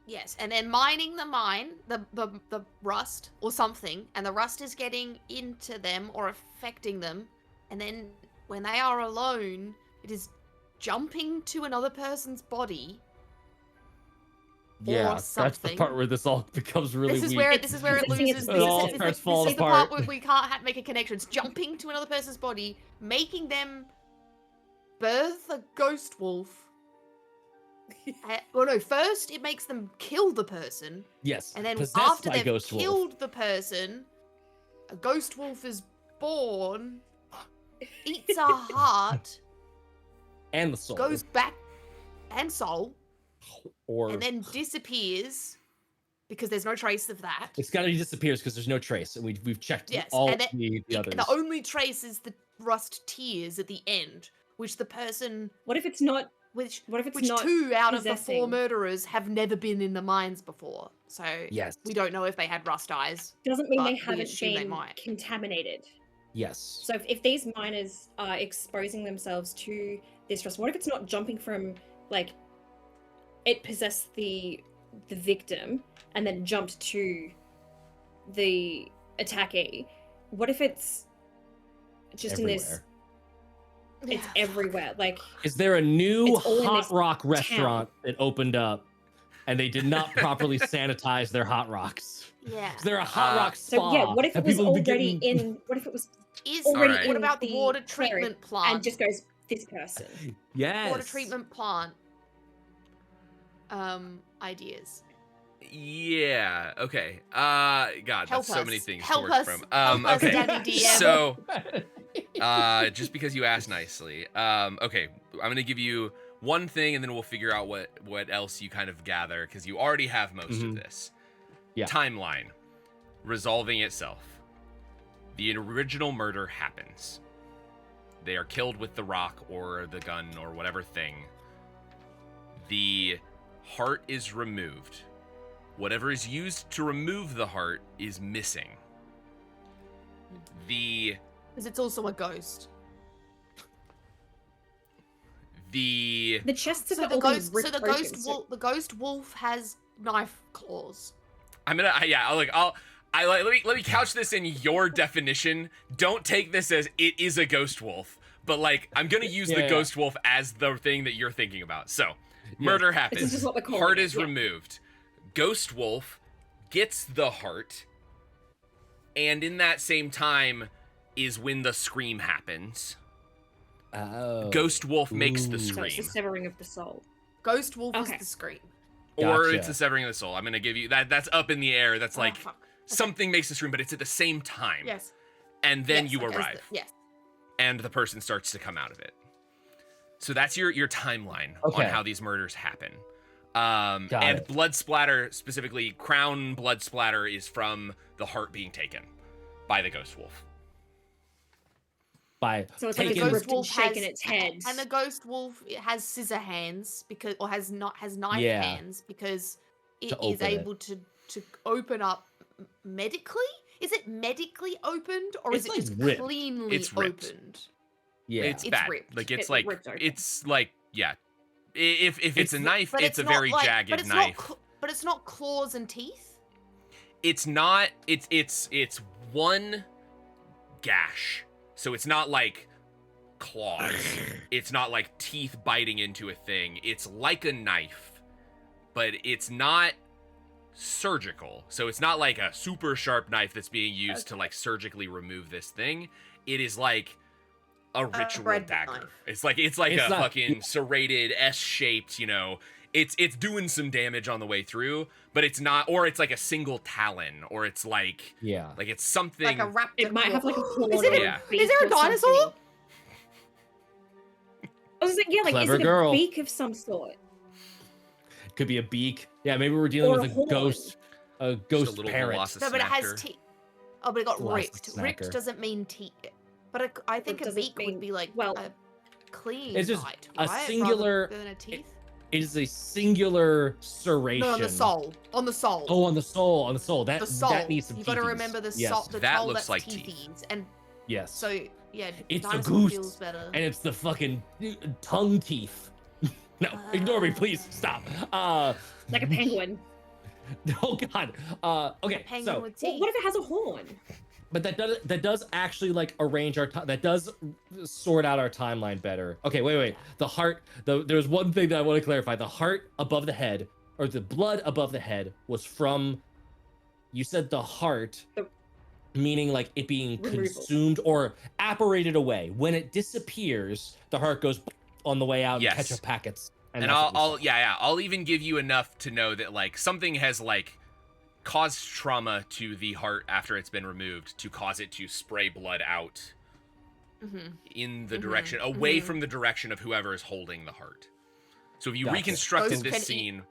Yes, and then mining the mine, the rust or something, and the rust is getting into them or affecting them, and then when they are alone, it is jumping to another person's body. Yeah, or something. That's the part where this all becomes really this is weak. where this is where it loses. It all starts falling this is the apart. part where we can't make a connection. It's jumping to another person's body, making them birth a ghost wolf. Well, no. First, it makes them kill the person. Yes. And then possessed after by they've ghost killed wolf. the person, a ghost wolf is born, eats a heart, And the soul. goes back, and soul, or and then disappears because there's no trace of that. it's got to be disappears because there's no trace, and we've checked Yes, all and the others. The only trace is the rust tears at the end, which the person, What if it's not? which What if it's which not 2 out of the 4 possessing? murderers have never been in the mines before. So Yes. we don't know if they had rust eyes. Doesn't mean But they we haven't assume they been might. contaminated. Yes. So if these miners are exposing themselves to this rust, what if it's not jumping from like it possessed the victim and then jumped to the attackee? What if it's just in this? Everywhere. It's everywhere. Like, Is there a new It's all in Hot this Rock restaurant that opened up and they did not properly sanitize their hot rocks? Yeah. Is there a Hot Rock spa? so yeah. What if it that was people have been already getting- in? What if it was Is already Alright. in what about the water cleric treatment plant? and just goes this person? Yes. Water treatment plant. Ideas. Yeah. Okay. God, Help that's so us. many things Help to work us. from. Help us, Okay. Daddy DM. So, just because you asked nicely. Okay. I'm gonna give you one thing, and then we'll figure out what else you kind of gather, because you already have most of Mhm. this. Yeah. Timeline resolving itself. The original murder happens. They are killed with the rock or the gun or whatever thing. The heart is removed. Whatever is used to remove the heart is missing. The Because it's also a ghost. The chests So have the all been ghost, ripped so the open, ghost, so- the ghost wolf has knife claws. I'm gonna let me couch this in your definition. Don't take this as it is a ghost wolf, but like I'm gonna use the Yeah. ghost wolf as the thing that you're thinking about. So, murder This happens. is just what we're calling Heart it, is yeah. removed. Ghost wolf gets the heart, and in that same time is when the scream happens. Oh. Ghost wolf makes the Ooh. So it's the scream, severing of the soul. Ghost wolf Okay. is the scream. or Gotcha. it's the severing of the soul. I'm gonna give you that. That's up in the air. That's like Oh, fuck. something makes the scream, but it's at the same time. Yes. And then Yes, you like, as the- arrive. yes. And the person starts to come out of it. So that's your timeline on Okay. how these murders happen. Got And it. blood splatter, specifically crown blood splatter, is from the heart being taken by the ghost wolf. By So it's And like the it's ghost ripped and wolf shaken has, its head. and the ghost wolf it has scissor hands because, or has knife Yeah. hands because it To is open it. able to open up medically. Is it medically opened or It's is it like just ripped. cleanly It's ripped. opened? yeah. It's It's bad. ripped. Like it's It's like ripped open. it's like yeah. If it's a knife, But it's a not very like- jagged but it's knife. Not, but it's not claws and teeth. It's not. It's one gash. So it's not like claws. It's not like teeth biting into a thing. It's like a knife, but it's not surgical. So it's not like a super sharp knife that's being used to like surgically remove this thing. It is like a ritual bread dagger. knife. It's like It's a not- fucking serrated S-shaped, it's doing some damage on the way through, but it's not, or it's like a single talon, or it's like Yeah. it's something. Like a raptor. It might have like a claw. Is it Yeah. Is there a dinosaur? I was like, yeah, like, Clever is it girl. a beak of some sort? Could be a beak. Yeah, maybe we're dealing Or with a a horn. ghost. A Just ghost little parrot. velocity No, but it has snapper. teeth. Oh, but it got Velocity ripped. Ripped snacker. doesn't mean teeth. But I think a doesn't beak mean- would be like well, a clean it's just bite, a right? singular- Rather than a teeth. It is a singular serration. No, on the soul. On the soul. Oh, on the soul. On the soul. the soul. That needs some You got to teethies. remember the Yes. soul. The That soul looks that's like teeth. teethies. And Yes. so yeah, It's a dinosaur goose, feels better. and it's the fucking tongue teeth. No, ignore me, please. Stop. Like a penguin. Oh God. Okay. Penguin So, with Well, teeth. what if it has a horn? but that does actually like arrange our time. That does sort out our timeline better. Okay. Wait. The heart. There's one thing that I want to clarify. The heart above the head, or the blood above the head, was from. You said the heart. Meaning like it being Removal. consumed or apparated away. When it disappears, the heart goes on the way out Yes. and ketchup packets. And that's what we I'll saw. yeah, I'll even give you enough to know that like something has like caused trauma to the heart after it's been removed to cause it to spray blood out Mhm. in the Mhm, direction away mhm. from the direction of whoever is holding the heart. So if you Gotcha. reconstructed Ghost this can eat- scene,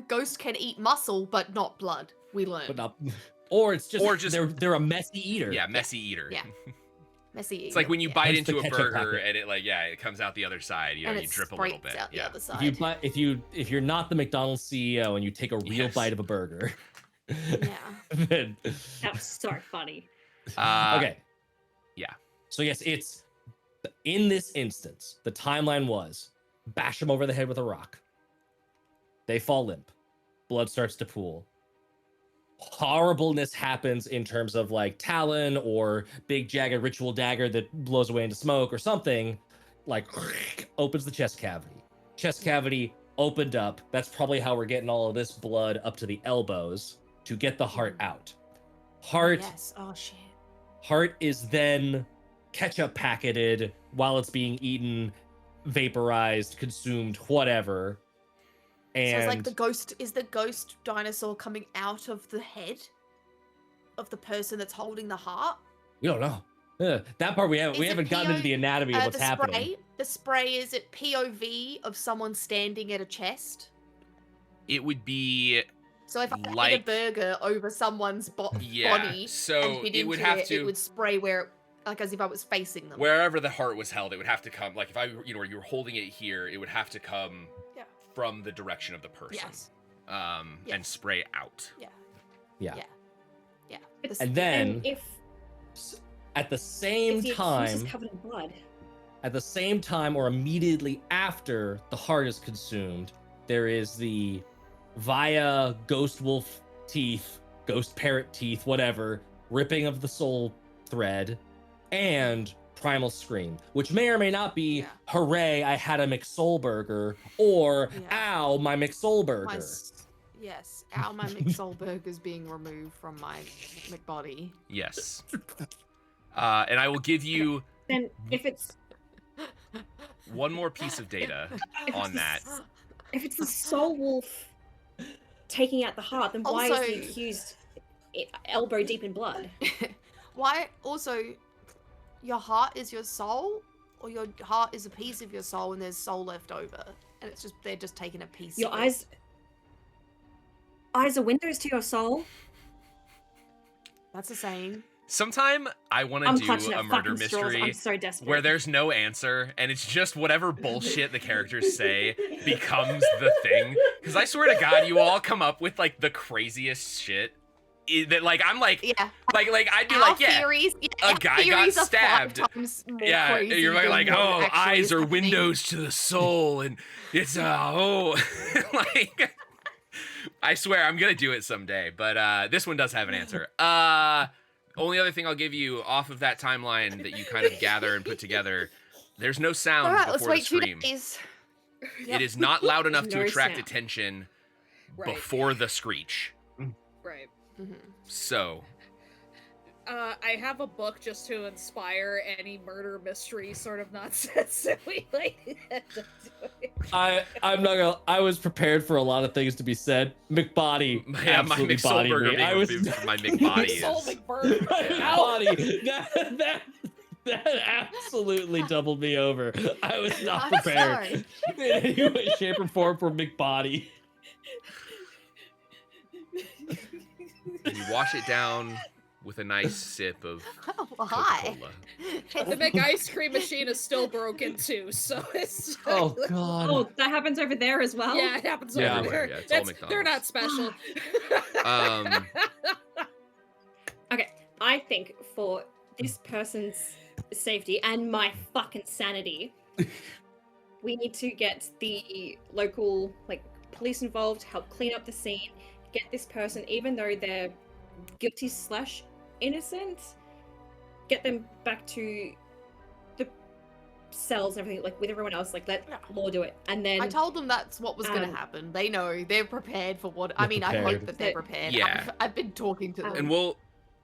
Ghost can eat muscle, but not blood. We learn. But not, or it's just, Or just- they're a messy eater. yeah, messy eater. Yeah. Messy. It's like when you yeah. bite Hence the into a ketchup burger packet. and it like it comes out the other side. You know, and you it drip a little sprays bit. out the Yeah. other If side. if you're not the McDonald's CEO and you take a real Yes. bite of a burger, Yeah. then That's so funny. okay. yeah. So yes, it's in this instance, the timeline was bash them over the head with a rock. They fall limp. Blood starts to pool. Horribleness happens in terms of like Talon or big jagged ritual dagger that blows away into smoke or something, like opens the chest cavity. Chest cavity opened up. That's probably how we're getting all of this blood up to the elbows to get the heart out. Heart Yes. Oh shit. Heart is then ketchup packeted while it's being eaten, vaporized, consumed, whatever. And So it's like the ghost dinosaur coming out of the head of the person that's holding the heart? we don't know. That part we Is it haven't gotten into the anatomy of what's the happening. spray? The spray, is it POV of someone standing at a chest? It would be So if I ate a Like- burger over someone's yeah. body So and hit it into would have it, to it would spray where, like as if I was facing them. wherever the heart was held, it would have to come like if I you were wholding it here, it would have to come Yeah. from the direction of the person. Yes. And Yes. spray out. Yeah. Yeah. Yeah. Yeah. It's- And then and if at the same the accused is time, covered in blood, or immediately after the heart is consumed, there is the via ghost wolf teeth, ghost parrot teeth, whatever, ripping of the soul thread, and primal scream, which may or may not be Yeah. hooray, I had a McSoul burger, or Yeah. ow, my McSoul My burger. yes. Ow, my McSoul burger's being removed from my McBody. Yes. And I will give you then if it's one more piece of data on that. if it's the soul wolf taking out the heart, then why is the Also- accused elbow deep in blood? Why also your heart is your soul, or your heart is a piece of your soul and there's soul left over, and it's just they're just taking a piece. Your of it. eyes are windows to your soul. That's a saying. Sometime I want I'm to clutching do a at murder fucking straws. mystery I'm so desperate. where there's no answer and it's just whatever bullshit the characters say becomes the thing. Because I swear to God, you all come up with like the craziest shit. That like I'm like Yeah. like I'd be Our like yeah theories, a our guy got theories are 5 stabbed. times more Yeah, crazy you're than like, what oh, actually eyes is are happening. windows to the soul, and it's like, I swear I'm gonna do it someday, but this one does have an answer. Only other thing I'll give you off of that timeline that you kind of gather and put together, there's no sound All right, let's before the wait 2 scream. days. It is not loud enough to No attract sound. attention Right. before the screech. Right. Mhm. So I have a book just to inspire any murder mystery sort of nonsense that we like. I'm not gonna. I was prepared for a lot of things to be said. McBody, yeah, my absolutely McSoul bodied burger me. being I was removed from my McBody Soul is McBurger. McBody. That That absolutely doubled me over. I was not I'm prepared sorry. in any way, shape, or form for McBody. You wash it down with a nice sip of Why? Coca-Cola. The big ice cream machine is still broken too, so it's Oh God. Oh, that happens over there as well? yeah, it happens Yeah. over Everywhere, there. yeah, it's all They're not McDonald's. special. Okay, I think for this person's safety and my fucking sanity, we need to get the local police involved, help clean up the scene, get this person, even though they're guilty / innocent, get them back to the cells and everything, with everyone else, let law do it. And then I told them that's what was going to happen. They know. They're prepared for what. I mean, I hope prepared. that they're prepared. Yeah. I've been talking to them. And we're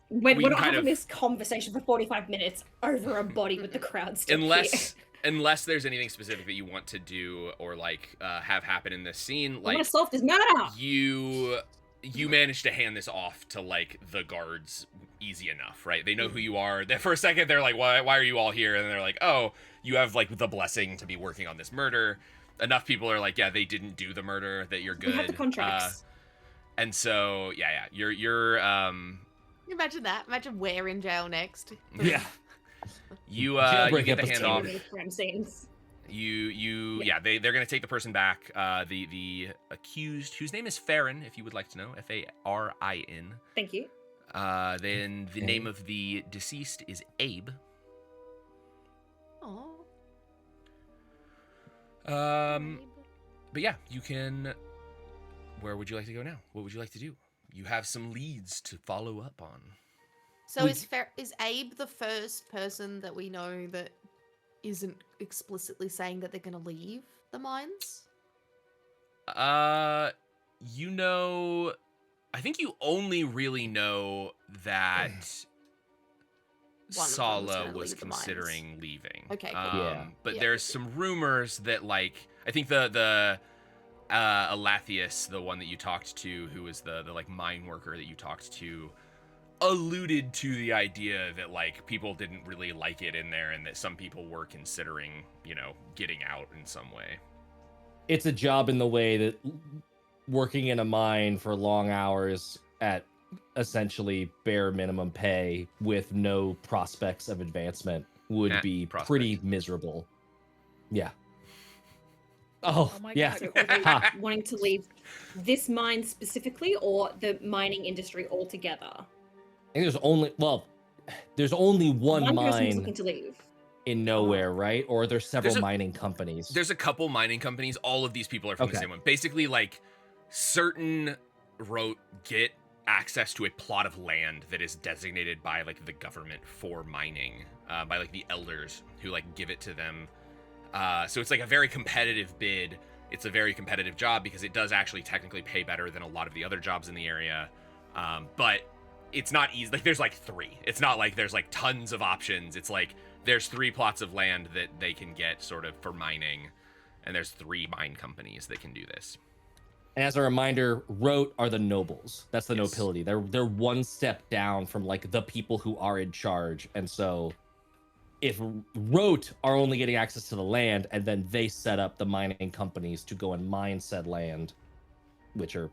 we're we not kind having of- this conversation for 45 minutes over a body with the crowd still here. unless there's anything specific that you want to do or have happen in this scene, I want to solve this murder! you manage to hand this off to the guards easy enough, right? They know who you are. For a second they're like, why are you all here? And they're like, oh, you have the blessing to be working on this murder. Enough people are like, yeah, they didn't do the murder, that you're good. We have the contracts. And so you're Imagine that. Imagine we're in jail next. Yeah. you Jailbreak get the hand off. episode. Crime scenes. They're gonna take the person back. The accused, whose name is Farron, if you would like to know, Farin. Thank you. Then the name of the deceased is Abe. Oh. But yeah, you can. Where would you like to go now? What would you like to do? You have some leads to follow up on. So is Abe the first person that we know that isn't explicitly saying that they're going to leave the mines? I think you only really know that One of them was Sala gonna was leave the mines. considering leaving. Okay, cool. Yeah. But Yeah. there's some rumors that I think the Alathius, the one that you talked to, who was the mine worker that you talked to, alluded to the idea that people didn't really like it in there, and that some people were considering, getting out in some way. It's a job in the way that working in a mine for long hours at essentially bare minimum pay with no prospects of advancement would be pretty miserable. Yeah. Oh, Oh my yeah. God. So are they Ha. wanting to leave this mine specifically, or the mining industry altogether? I think there's only one One person's mine looking to leave. in nowhere, right? Or there's several There's a- mining companies. There's a couple mining companies. All of these people are from the Okay. same one. Basically, certain rote get access to a plot of land that is designated by the government for mining, by the elders who give it to them. So it's a very competitive bid. It's a very competitive job because it does actually technically pay better than a lot of the other jobs in the area. But it's not easy. There's three. It's not there's tons of options. It's there's 3 plots of land that they can get sort of for mining, and there's 3 mine companies that can do this. And as a reminder, rote are the nobles. That's the Yes. nobility. They're one step down from the people who are in charge. And so if rote are only getting access to the land, and then they set up the mining companies to go and mine said land, which are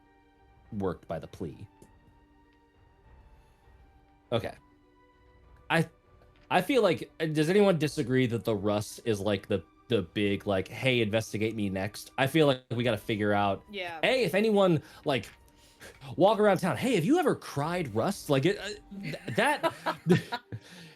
worked by the plea. Okay. I feel does anyone disagree that the rust is the big hey, investigate me next? I feel we got to figure out, Yeah. hey, if anyone walk around town, hey, have you ever cried rust? That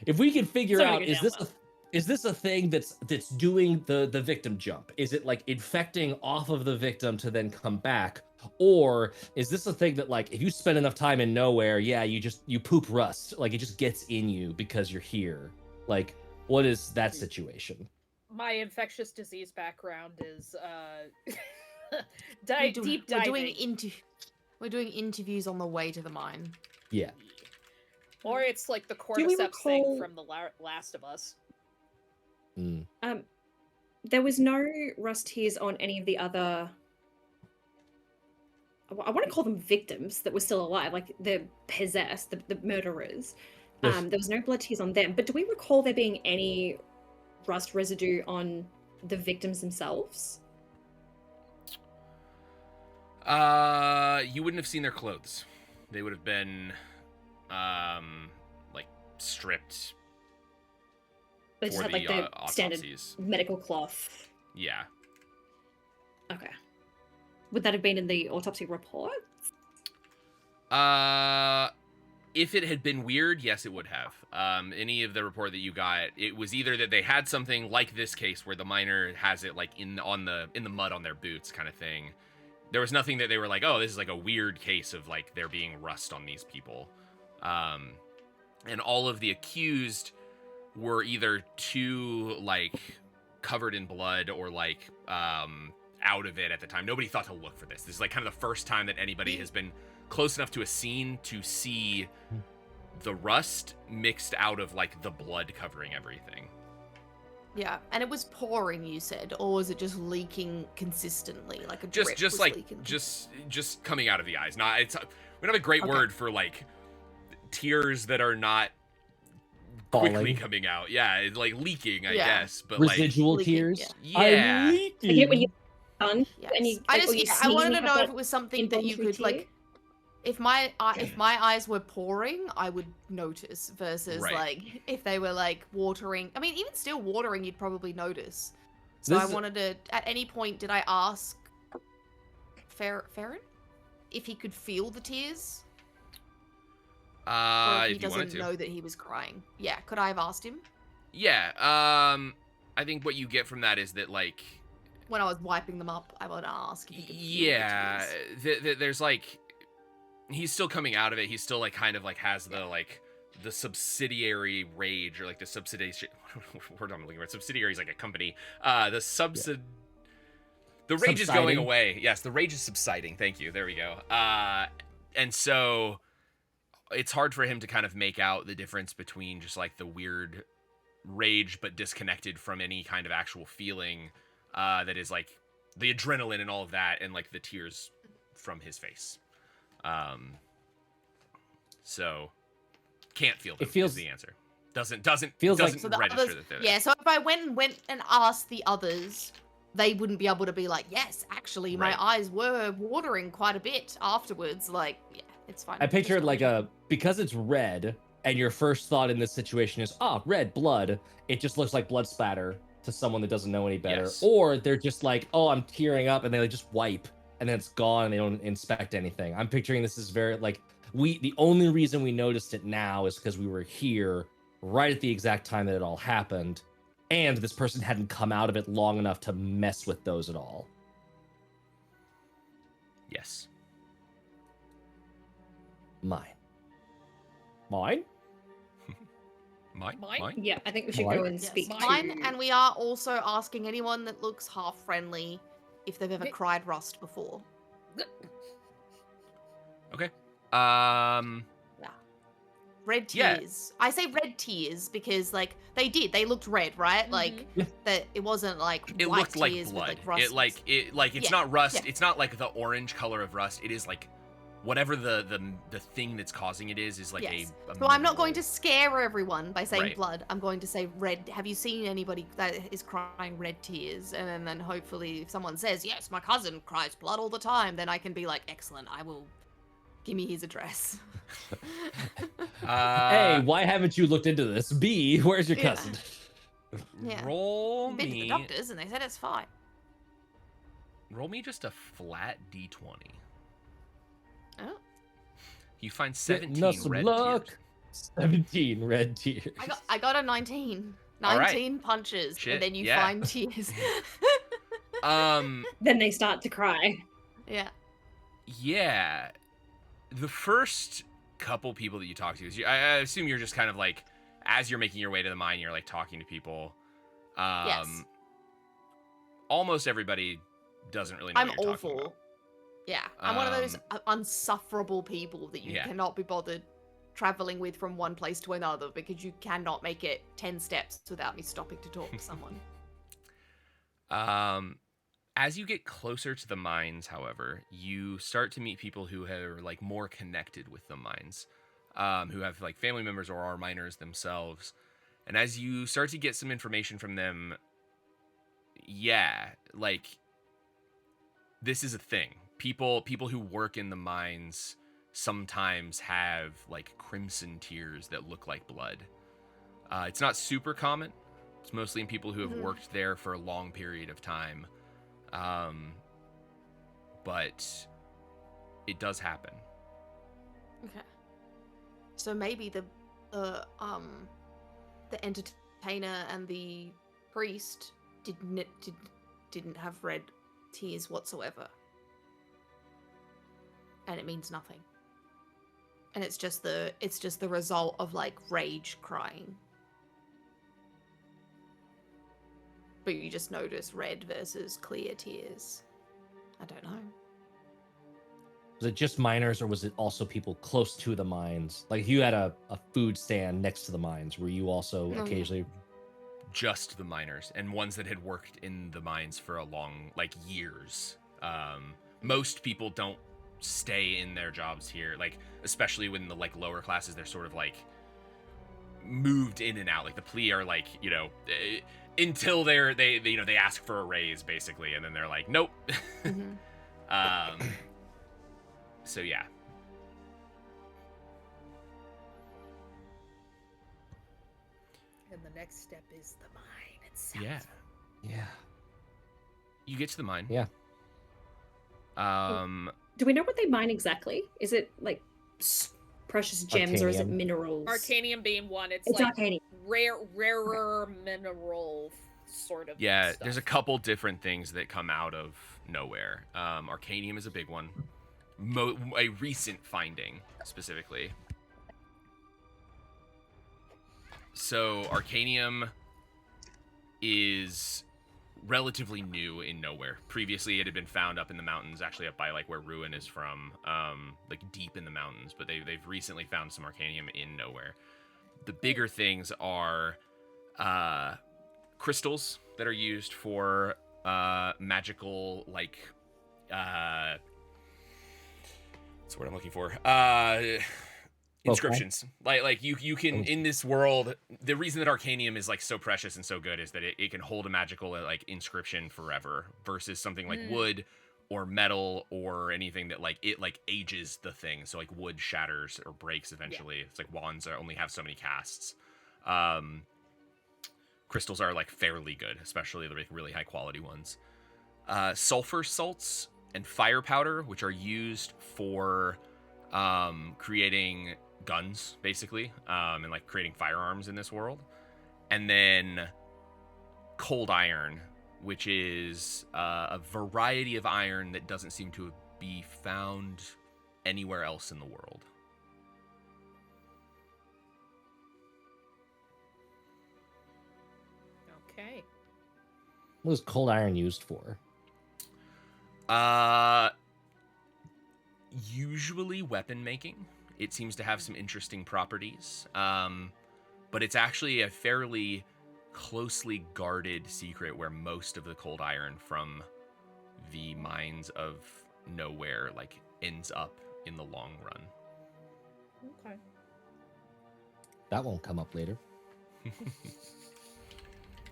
if we can figure Sorry, out, you're down is this a thing that's doing the victim jump? Is it infecting off of the victim to then come back? Or is this a thing that if you spend enough time in nowhere, yeah, you poop rust, it just gets in you because you're here? What is that situation? My infectious disease background is We're deep diving. We're doing interviews on the way to the mine. Yeah. Or it's the we cordyceps thing recall- from the Last of Us. Mm. There was no rust tears on any of the other. I want to call them victims that were still alive, the possessed, the murderers. There was no blood tears on them, but do we recall there being any rust residue on the victims themselves? You wouldn't have seen their clothes. They would have been, like, stripped They just for had the like the standard autopsies. medical cloth. Yeah. Okay. Would that have been in the autopsy report? If it had been weird, yes, it would have. Any of the report that you got, it was either that they had something like this case where the miner has it like in the mud on their boots kind of thing. There was nothing that they were like, oh, this is like a weird case of like there being rust on these people. And all of the accused were either too like covered in blood or like out of it at the time. Nobody thought to look for this. This is like kind of the first time that anybody has been close enough to a scene to see the rust mixed out of like the blood covering everything. Yeah, and it was pouring, you said, or was it just leaking consistently, like a drip Just was like leaking? just coming out of the eyes. Not it's we don't have a great Okay. word for like tears that are not Falling. quickly coming out. Yeah, it's like leaking, I Yeah. guess, but Residual leaking, tears. yeah. I'm Yeah. leaking. I get when you and Yes. you, I like, just or you I sneeze wanted and to you know have if it was something that you involuntary could like. tear. If my eyes were pouring, I would notice. Versus Right. like if they were like watering. I mean, even still watering, you'd probably notice. So I This- wanted to. At any point, did I ask Farron if he could feel the tears, or if he If you wanted doesn't to. know that he was crying? Yeah, could I have asked him Yeah, I think what you get from that is that like when I was wiping them up? I would ask if he could feel yeah, the tears. there's like he's still coming out of it. He's still like kind of like has the like the subsidiary rage or like the subsidiary word I'm looking for. Subsidiary is like a company. The rage is going Subsiding. away. Yes, the rage is subsiding. Thank you. There we go. And so it's hard for him to kind of make out the difference between just like the weird rage but disconnected from any kind of actual feeling that is like the adrenaline and all of that and like the tears from his face. So can't feel them It feels- is the answer. Doesn't Feels like- doesn't So the register others, that they're yeah. So if I went and asked the others, they wouldn't be able to be like, yes, actually, Right. my eyes were watering quite a bit afterwards. Like, yeah, it's fine. I pictured Just like wondering. because it's red, and your first thought in this situation is, red blood. It just looks like blood splatter to someone that doesn't know any better. Yes. Or they're just like, oh, I'm tearing up, and they like, just wipe, and then it's gone, and they don't inspect anything. I'm picturing this is very like the only reason we noticed it now is because we were here right at the exact time that it all happened, and this person hadn't come out of it long enough to mess with those at all. yes. Mine. Mine? Mine? Mine? Yeah, I think we should Mine? go and Yes, speak mine, to. and we are also asking anyone that looks half friendly if they've ever Okay. cried rust before. Okay. Red Yeah. tears. I say red tears because like they looked red, right? Like Yeah. that it wasn't like It white looked like tears blood. with like rust. It's Yeah, not rust. yeah. It's not like the orange color of rust. It is like whatever the thing that's causing it is like Yes. a So I'm not going mineral. to scare everyone by saying Right. blood. I'm going to say red. Have you seen anybody that is crying red tears? And then hopefully if someone says, yes, my cousin cries blood all the time, then I can be like, excellent, I will give me his address. A, why haven't you looked into this? B, where's your Yeah. cousin? Yeah. Roll I've been to the me. doctors and they said it's fine. Roll me just a flat d20. Oh. You find Getting 17 us some red luck. tears. 17 red tears. I got a 19. All right. 19 punches, Shit, and then you yeah. find tears. Then they start to cry. Yeah. Yeah. The first couple people that you talk to, I assume you're just kind of like, as you're making your way to the mine, you're like talking to people. Yes. Almost everybody doesn't really know I'm what you're talking awful. about. Yeah. I'm one of those Um, unsufferable people that you yeah. cannot be bothered traveling with from one place to another because you cannot make it 10 steps without me stopping to talk to someone. As you get closer to the mines, however, you start to meet people who are like more connected with the mines. who have like family members or are miners themselves. And as you start to get some information from them, yeah, like this is a thing. People who work in the mines sometimes have like crimson tears that look like blood. It's not super common. It's mostly in people who have worked there for a long period of time. But it does happen. Okay. So maybe the entertainer and the priest didn't have red tears whatsoever. And it means nothing. And it's just the result of like rage crying. But you just notice red versus clear tears. I don't know. Was it just miners, or was it also people close to the mines? Like, if you had a food stand next to the mines, were you also occasionally... Just the miners, and ones that had worked in the mines for a long, like, years. Most people don't stay in their jobs here, like, especially when the, like, lower classes, they're sort of, like, moved in and out. Like, the plea are, like, you know... until they you know, they ask for a raise, basically, and then they're like, nope. So yeah. And the next step is the mine itself. Yeah. You get to the mine. Yeah. Do we know what they mine exactly? Is it like precious gems or is it Arcanium. minerals? Arcanium being one, it's It's like arcanium. rarer mineral sort of Yeah, stuff. there's a couple different things that come out of nowhere. Arcanium is a big one. A recent finding, specifically. So, Arcanium is relatively new in nowhere. Previously, it had been found up in the mountains, actually up by, like, where Ruin is from, like, deep in the mountains. But they've recently found some Arcanium in nowhere. The bigger things are crystals that are used for magical, like, what's the word I'm looking for? Inscriptions. Like you can, in this world, the reason that Arcanium is like so precious and so good is that it can hold a magical like inscription forever, versus something like wood or metal or anything that like it like ages the thing. So like wood shatters or breaks eventually. It's like wands only have so many casts. Crystals are like fairly good, especially the really high quality ones. Sulfur salts and fire powder, which are used for creating guns, basically, and like creating firearms in this world. And then cold iron, which is a variety of iron that doesn't seem to be found anywhere else in the world. Okay. What is cold iron used for? Usually weapon making. It seems to have some interesting properties. But it's actually a fairly closely guarded secret where most of the cold iron from the mines of nowhere like ends up in the long run. Okay. That won't come up later.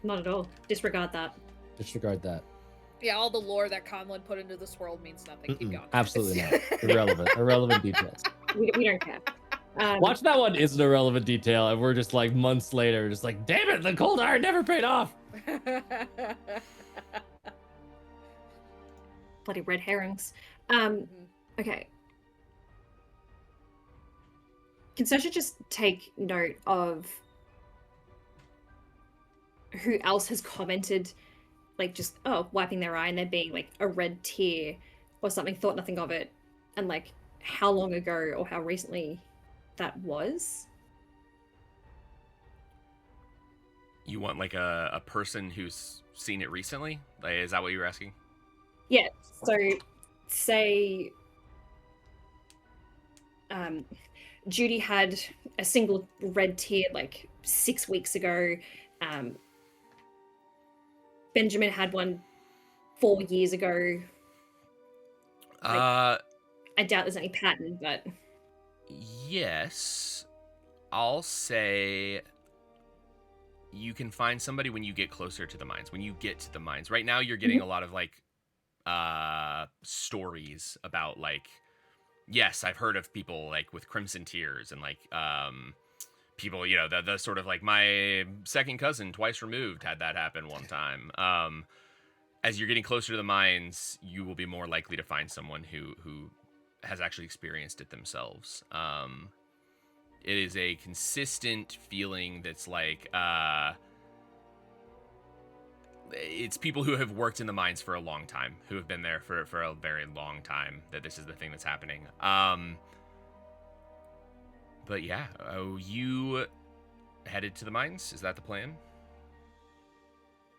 Not at all. Disregard that. Disregard that. Yeah, all the lore that Conlon put into this world means nothing. Keep going. Absolutely not. Irrelevant details. We don't care. Watch that one is an irrelevant detail, and we're just like months later, just like, damn it, the cold iron never paid off. Bloody red herrings. Okay. Can Sasha just take note of who else has commented, like, just, wiping their eye and there being, like, a red tear or something, thought nothing of it, and, like, how long ago or how recently that was? You want, like, a person who's seen it recently? Like, is that what you were asking? Yeah, so, say, Judy had a single red tear, like, 6 weeks ago. Benjamin had one 4 years ago. I doubt there's any pattern, but... Yes. I'll say you can find somebody when you get closer to the mines. When you get to the mines. Right now you're getting a lot of like stories about like, yes, I've heard of people like with crimson tears and like people, you know, the sort of like my second cousin twice removed had that happen one time. As you're getting closer to the mines, you will be more likely to find someone who has actually experienced it themselves. It is a consistent feeling that's like it's people who have worked in the mines for a long time, who have been there for a very long time, that this is the thing that's happening. But yeah, you headed to the mines? Is that the plan?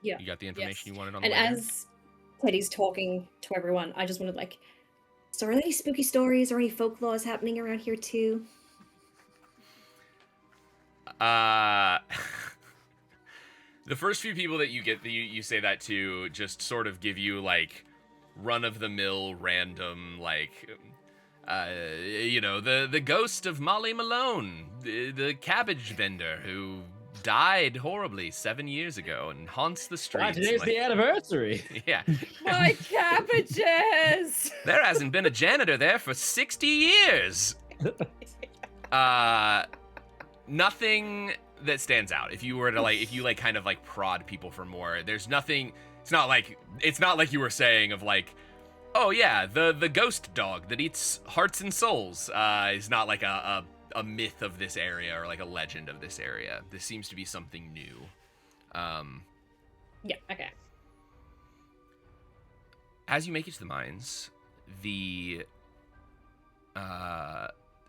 Yeah. You got the information Yes. you wanted on the And way there? as Teddy's talking to everyone, I just wanted like, so are there any spooky stories or any folklores happening around here too? The first few people that you get, you say that to, just sort of give you like run-of-the-mill random like you know, the ghost of Molly Malone, the cabbage vendor who died horribly 7 years ago and haunts the streets. Today's like, the anniversry. Yeah. My cabbages! There hasn't been a janitor there for 60 years. Nothing that stands out. If you were to like, if you like kind of like prod people for more, there's nothing. It's not like you were saying of like, oh yeah, the ghost dog that eats hearts and souls is not like a myth of this area or like a legend of this area. This seems to be something new. Yeah, okay. As you make it to the mines, the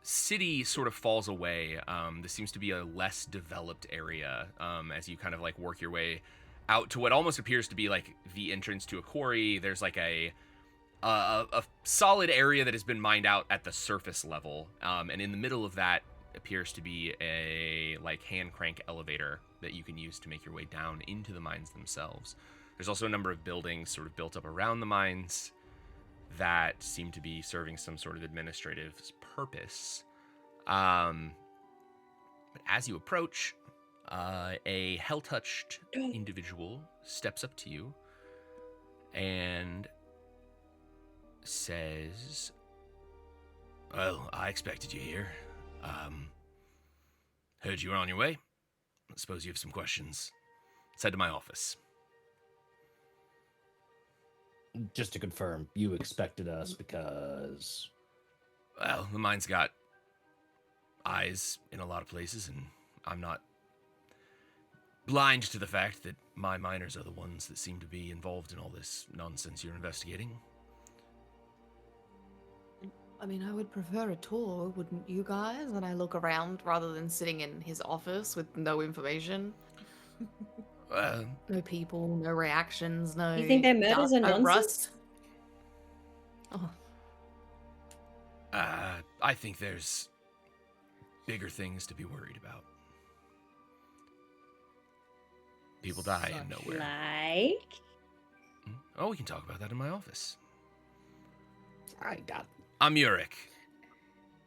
city sort of falls away. This seems to be a less developed area as you kind of like work your way out to what almost appears to be like the entrance to a quarry. There's like a solid area that has been mined out at the surface level, and in the middle of that appears to be a like hand crank elevator that you can use to make your way down into the mines themselves. There's also a number of buildings sort of built up around the mines that seem to be serving some sort of administrative purpose. But as you approach, a hell-touched individual steps up to you and says, "Well, I expected you here. Heard you were on your way. I suppose you have some questions. Let's head to my office." Just to confirm, you expected us because... Well, the mine's got eyes in a lot of places, and I'm not blind to the fact that my miners are the ones that seem to be involved in all this nonsense you're investigating. I mean, I would prefer a tour, wouldn't you guys? And I look around rather than sitting in his office with no information. No people, no reactions, no... You think their murders are nonsense? rust. Oh. I think there's bigger things to be worried about. People die in nowhere. Like? Oh, we can talk about that in my office. I got... I'm Yurik.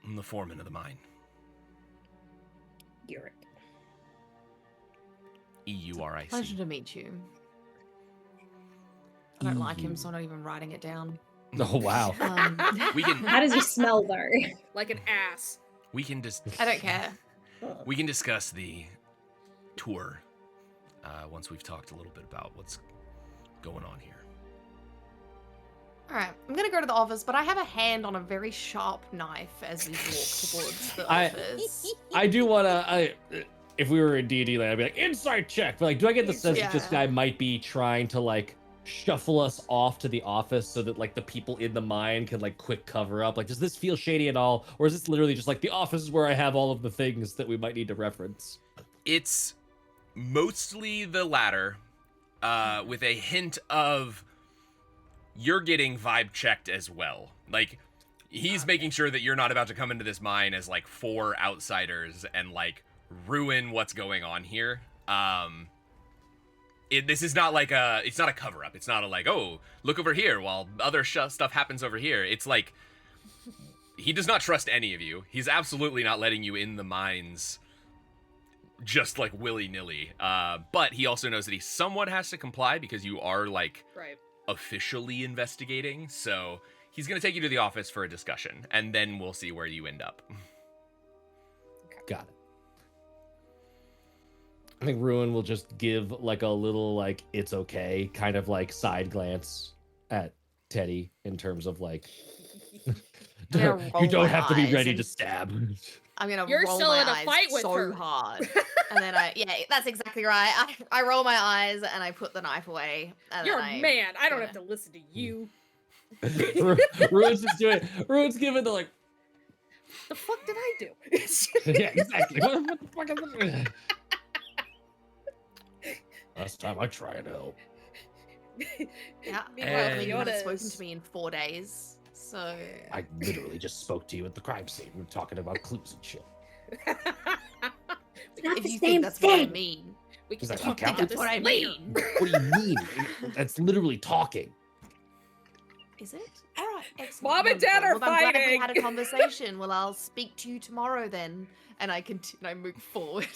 I'm the foreman of the mine. Yurik. EURIC. Pleasure to meet you. I don't like him, so I'm not even writing it down. Oh, wow. We can. How does he smell though? Like an ass. We can just. I don't care. We can discuss the tour once we've talked a little bit about what's going on here. All right, I'm gonna go to the office, but I have a hand on a very sharp knife as we walk towards the office. I do want to... if we were in D&D land, I'd be like, insight check. But like, do I get the sense that this Yeah. guy might be trying to like shuffle us off to the office so that like the people in the mine can like quick cover up? Like, does this feel shady at all? Or is this literally just like the office is where I have all of the things that we might need to reference? It's mostly the latter, with a hint of you're getting vibe checked as well. Like, he's making sure that you're not about to come into this mine as like 4 outsiders and like ruin what's going on here. This is not like it's not a cover up. It's not a like, oh, look over here while other stuff happens over here. It's like he does not trust any of you. He's absolutely not letting you in the mines just like willy-nilly. But he also knows that he somewhat has to comply because you are like Right. officially investigating. So he's going to take you to the office for a discussion, and then we'll see where you end up. Got it. I think Ruin will just give like a little like it's okay kind of like side glance at Teddy in terms of like gonna you roll don't my have to be eyes ready and- to stab. I'm gonna You're roll still my in a eyes fight with so her. hard, and then that's exactly right. I roll my eyes and I put the knife away. And You're then a man. I don't yeah. have to listen to you. Ruin's just doing. Ruin's giving the like. The fuck did I do? Yeah, exactly. What the fuck is this? Last time I tried to help. Yeah. Meanwhile, Well, I mean, you haven't Fiona's- spoken to me in 4 days, so I literally just spoke to you at the crime scene. We were talking about clues and shit. Not if the you same think that's what I thing. mean, We can He's like, talk "Okay, about that's this what I later. mean. What do you mean? That's literally talking. Is it? All right. Excellent. Mom and Dad wonderful. are Well, I'm glad we fighting. had a conversation. Well, I'll speak to you tomorrow then, and I move forward.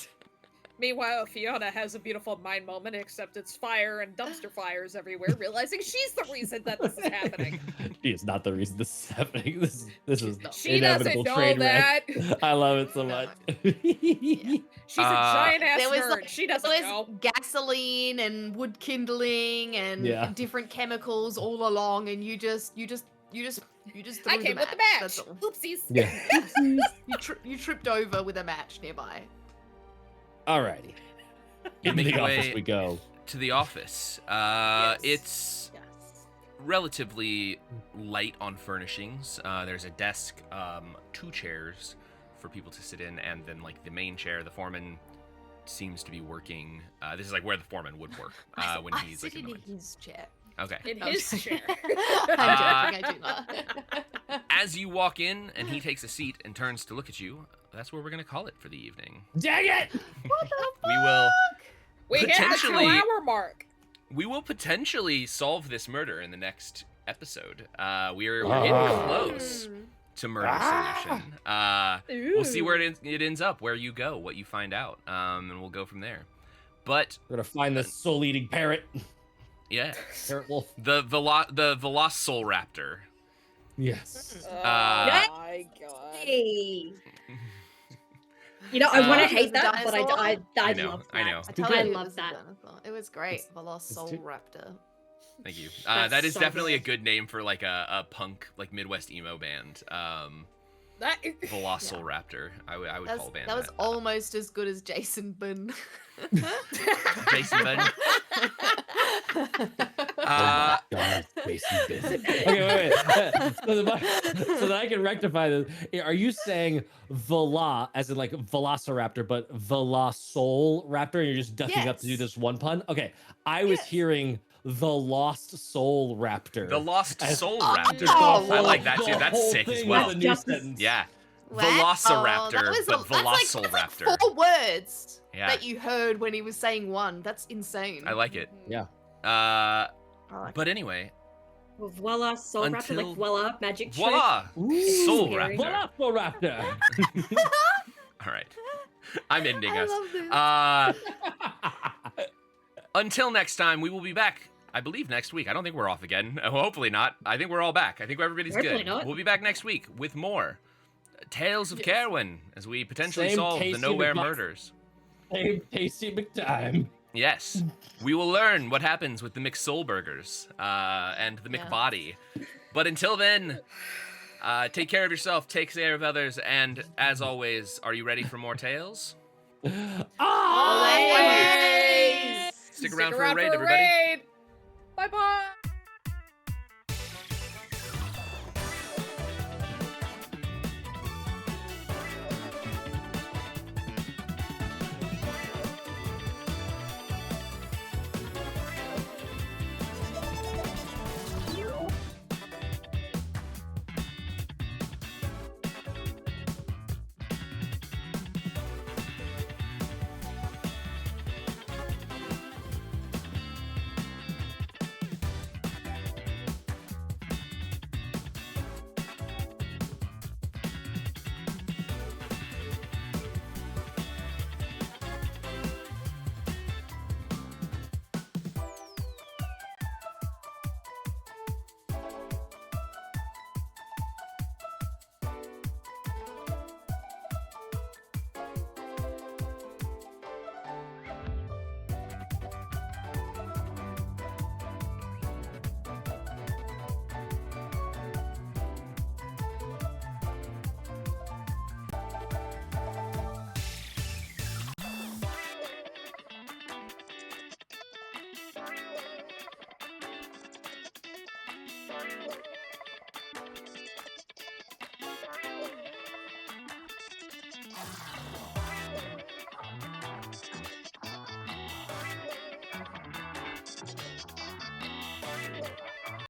Meanwhile, Fiona has a beautiful mind moment, except it's fire and dumpster fires everywhere, realizing she's the reason that this is happening. She is not the reason this is happening. This is She doesn't inevitable know train wreck. that. I love it so No. much. She's a giant ass There was nerd. like, She there doesn't was know. gasoline and wood kindling and Yeah. different chemicals all along, and you just threw I the came match. with the match. That's all. Oopsies. Yeah. You tripped over with a match nearby. Alrighty. You Into make the your office way we go. to the office. Yes. It's Yes. relatively light on furnishings. There's a desk, 2 chairs for people to sit in, and then like the main chair. The foreman seems to be working. This is like where the foreman would work when I he's like sit in the in his chair. Okay. In No, his I'm chair. I'm joking. I do not. As you walk in and he takes a seat and turns to look at you, that's where we're gonna call it for the evening. Dang it! We will We hit the Potentially- 2-hour mark. potentially solve this murder in the next episode. We're Ah. getting close Mm. to murder solution. We'll see where it ends up, where you go, what you find out, and we'll go from there. But We're gonna find this soul-eating parrot. yeah, Parrot wolf. the Velociraptor Raptor. Yes. Oh Uh, my god. Hey. You know, I want to Uh, hate that, but dinosaur? I I know, love that. I know. I tell I you, it love was a that. dinosaur. It was great. Velociraptor. Thank you. That's That is so definitely a good. good name for like a punk, like Midwest emo band. That Velociraptor. I would That call was, a band that was almost as good as Jason Bourne. Jason Bourne. Oh my God, Jason Bourne. Okay, wait. So that I can rectify this, are you saying Vela as in like Velociraptor, but Velociraptor, and you're just ducking up to do Yes. this one pun? Okay, I was Yes. hearing the Lost Soul Raptor. The Lost As- Soul Oh, Raptor. oh, I like that the too. That's whole sick as thing well. was a new Just- sentence. Yeah. What? Velociraptor, that was but that's Velociraptor. like 4 words Yeah. that you heard when he was saying one. That's insane. I like it. Yeah. I like But anyway, Well, voila, soul raptor, Until- like voila, magic trick. voila! Soul Scary. Raptor. Velociraptor. All right. I'm ending I us. love this. Until next time, we will be back. I believe next week. I don't think we're off again. Hopefully not. I think we're all back. I think everybody's Hopefully good. not. We'll be back next week with more Tales of Yes. Caerwyn as we potentially Same solve the tasty Nowhere McBuck- murders. Hey, Tasty McTime. Yes. We will learn what happens with the McSoul burgers and the Yeah. McBody. But until then, take care of yourself, take care of others, and as always, are you ready for more tales? Always. Stick around for a raid, everybody. Bye bye.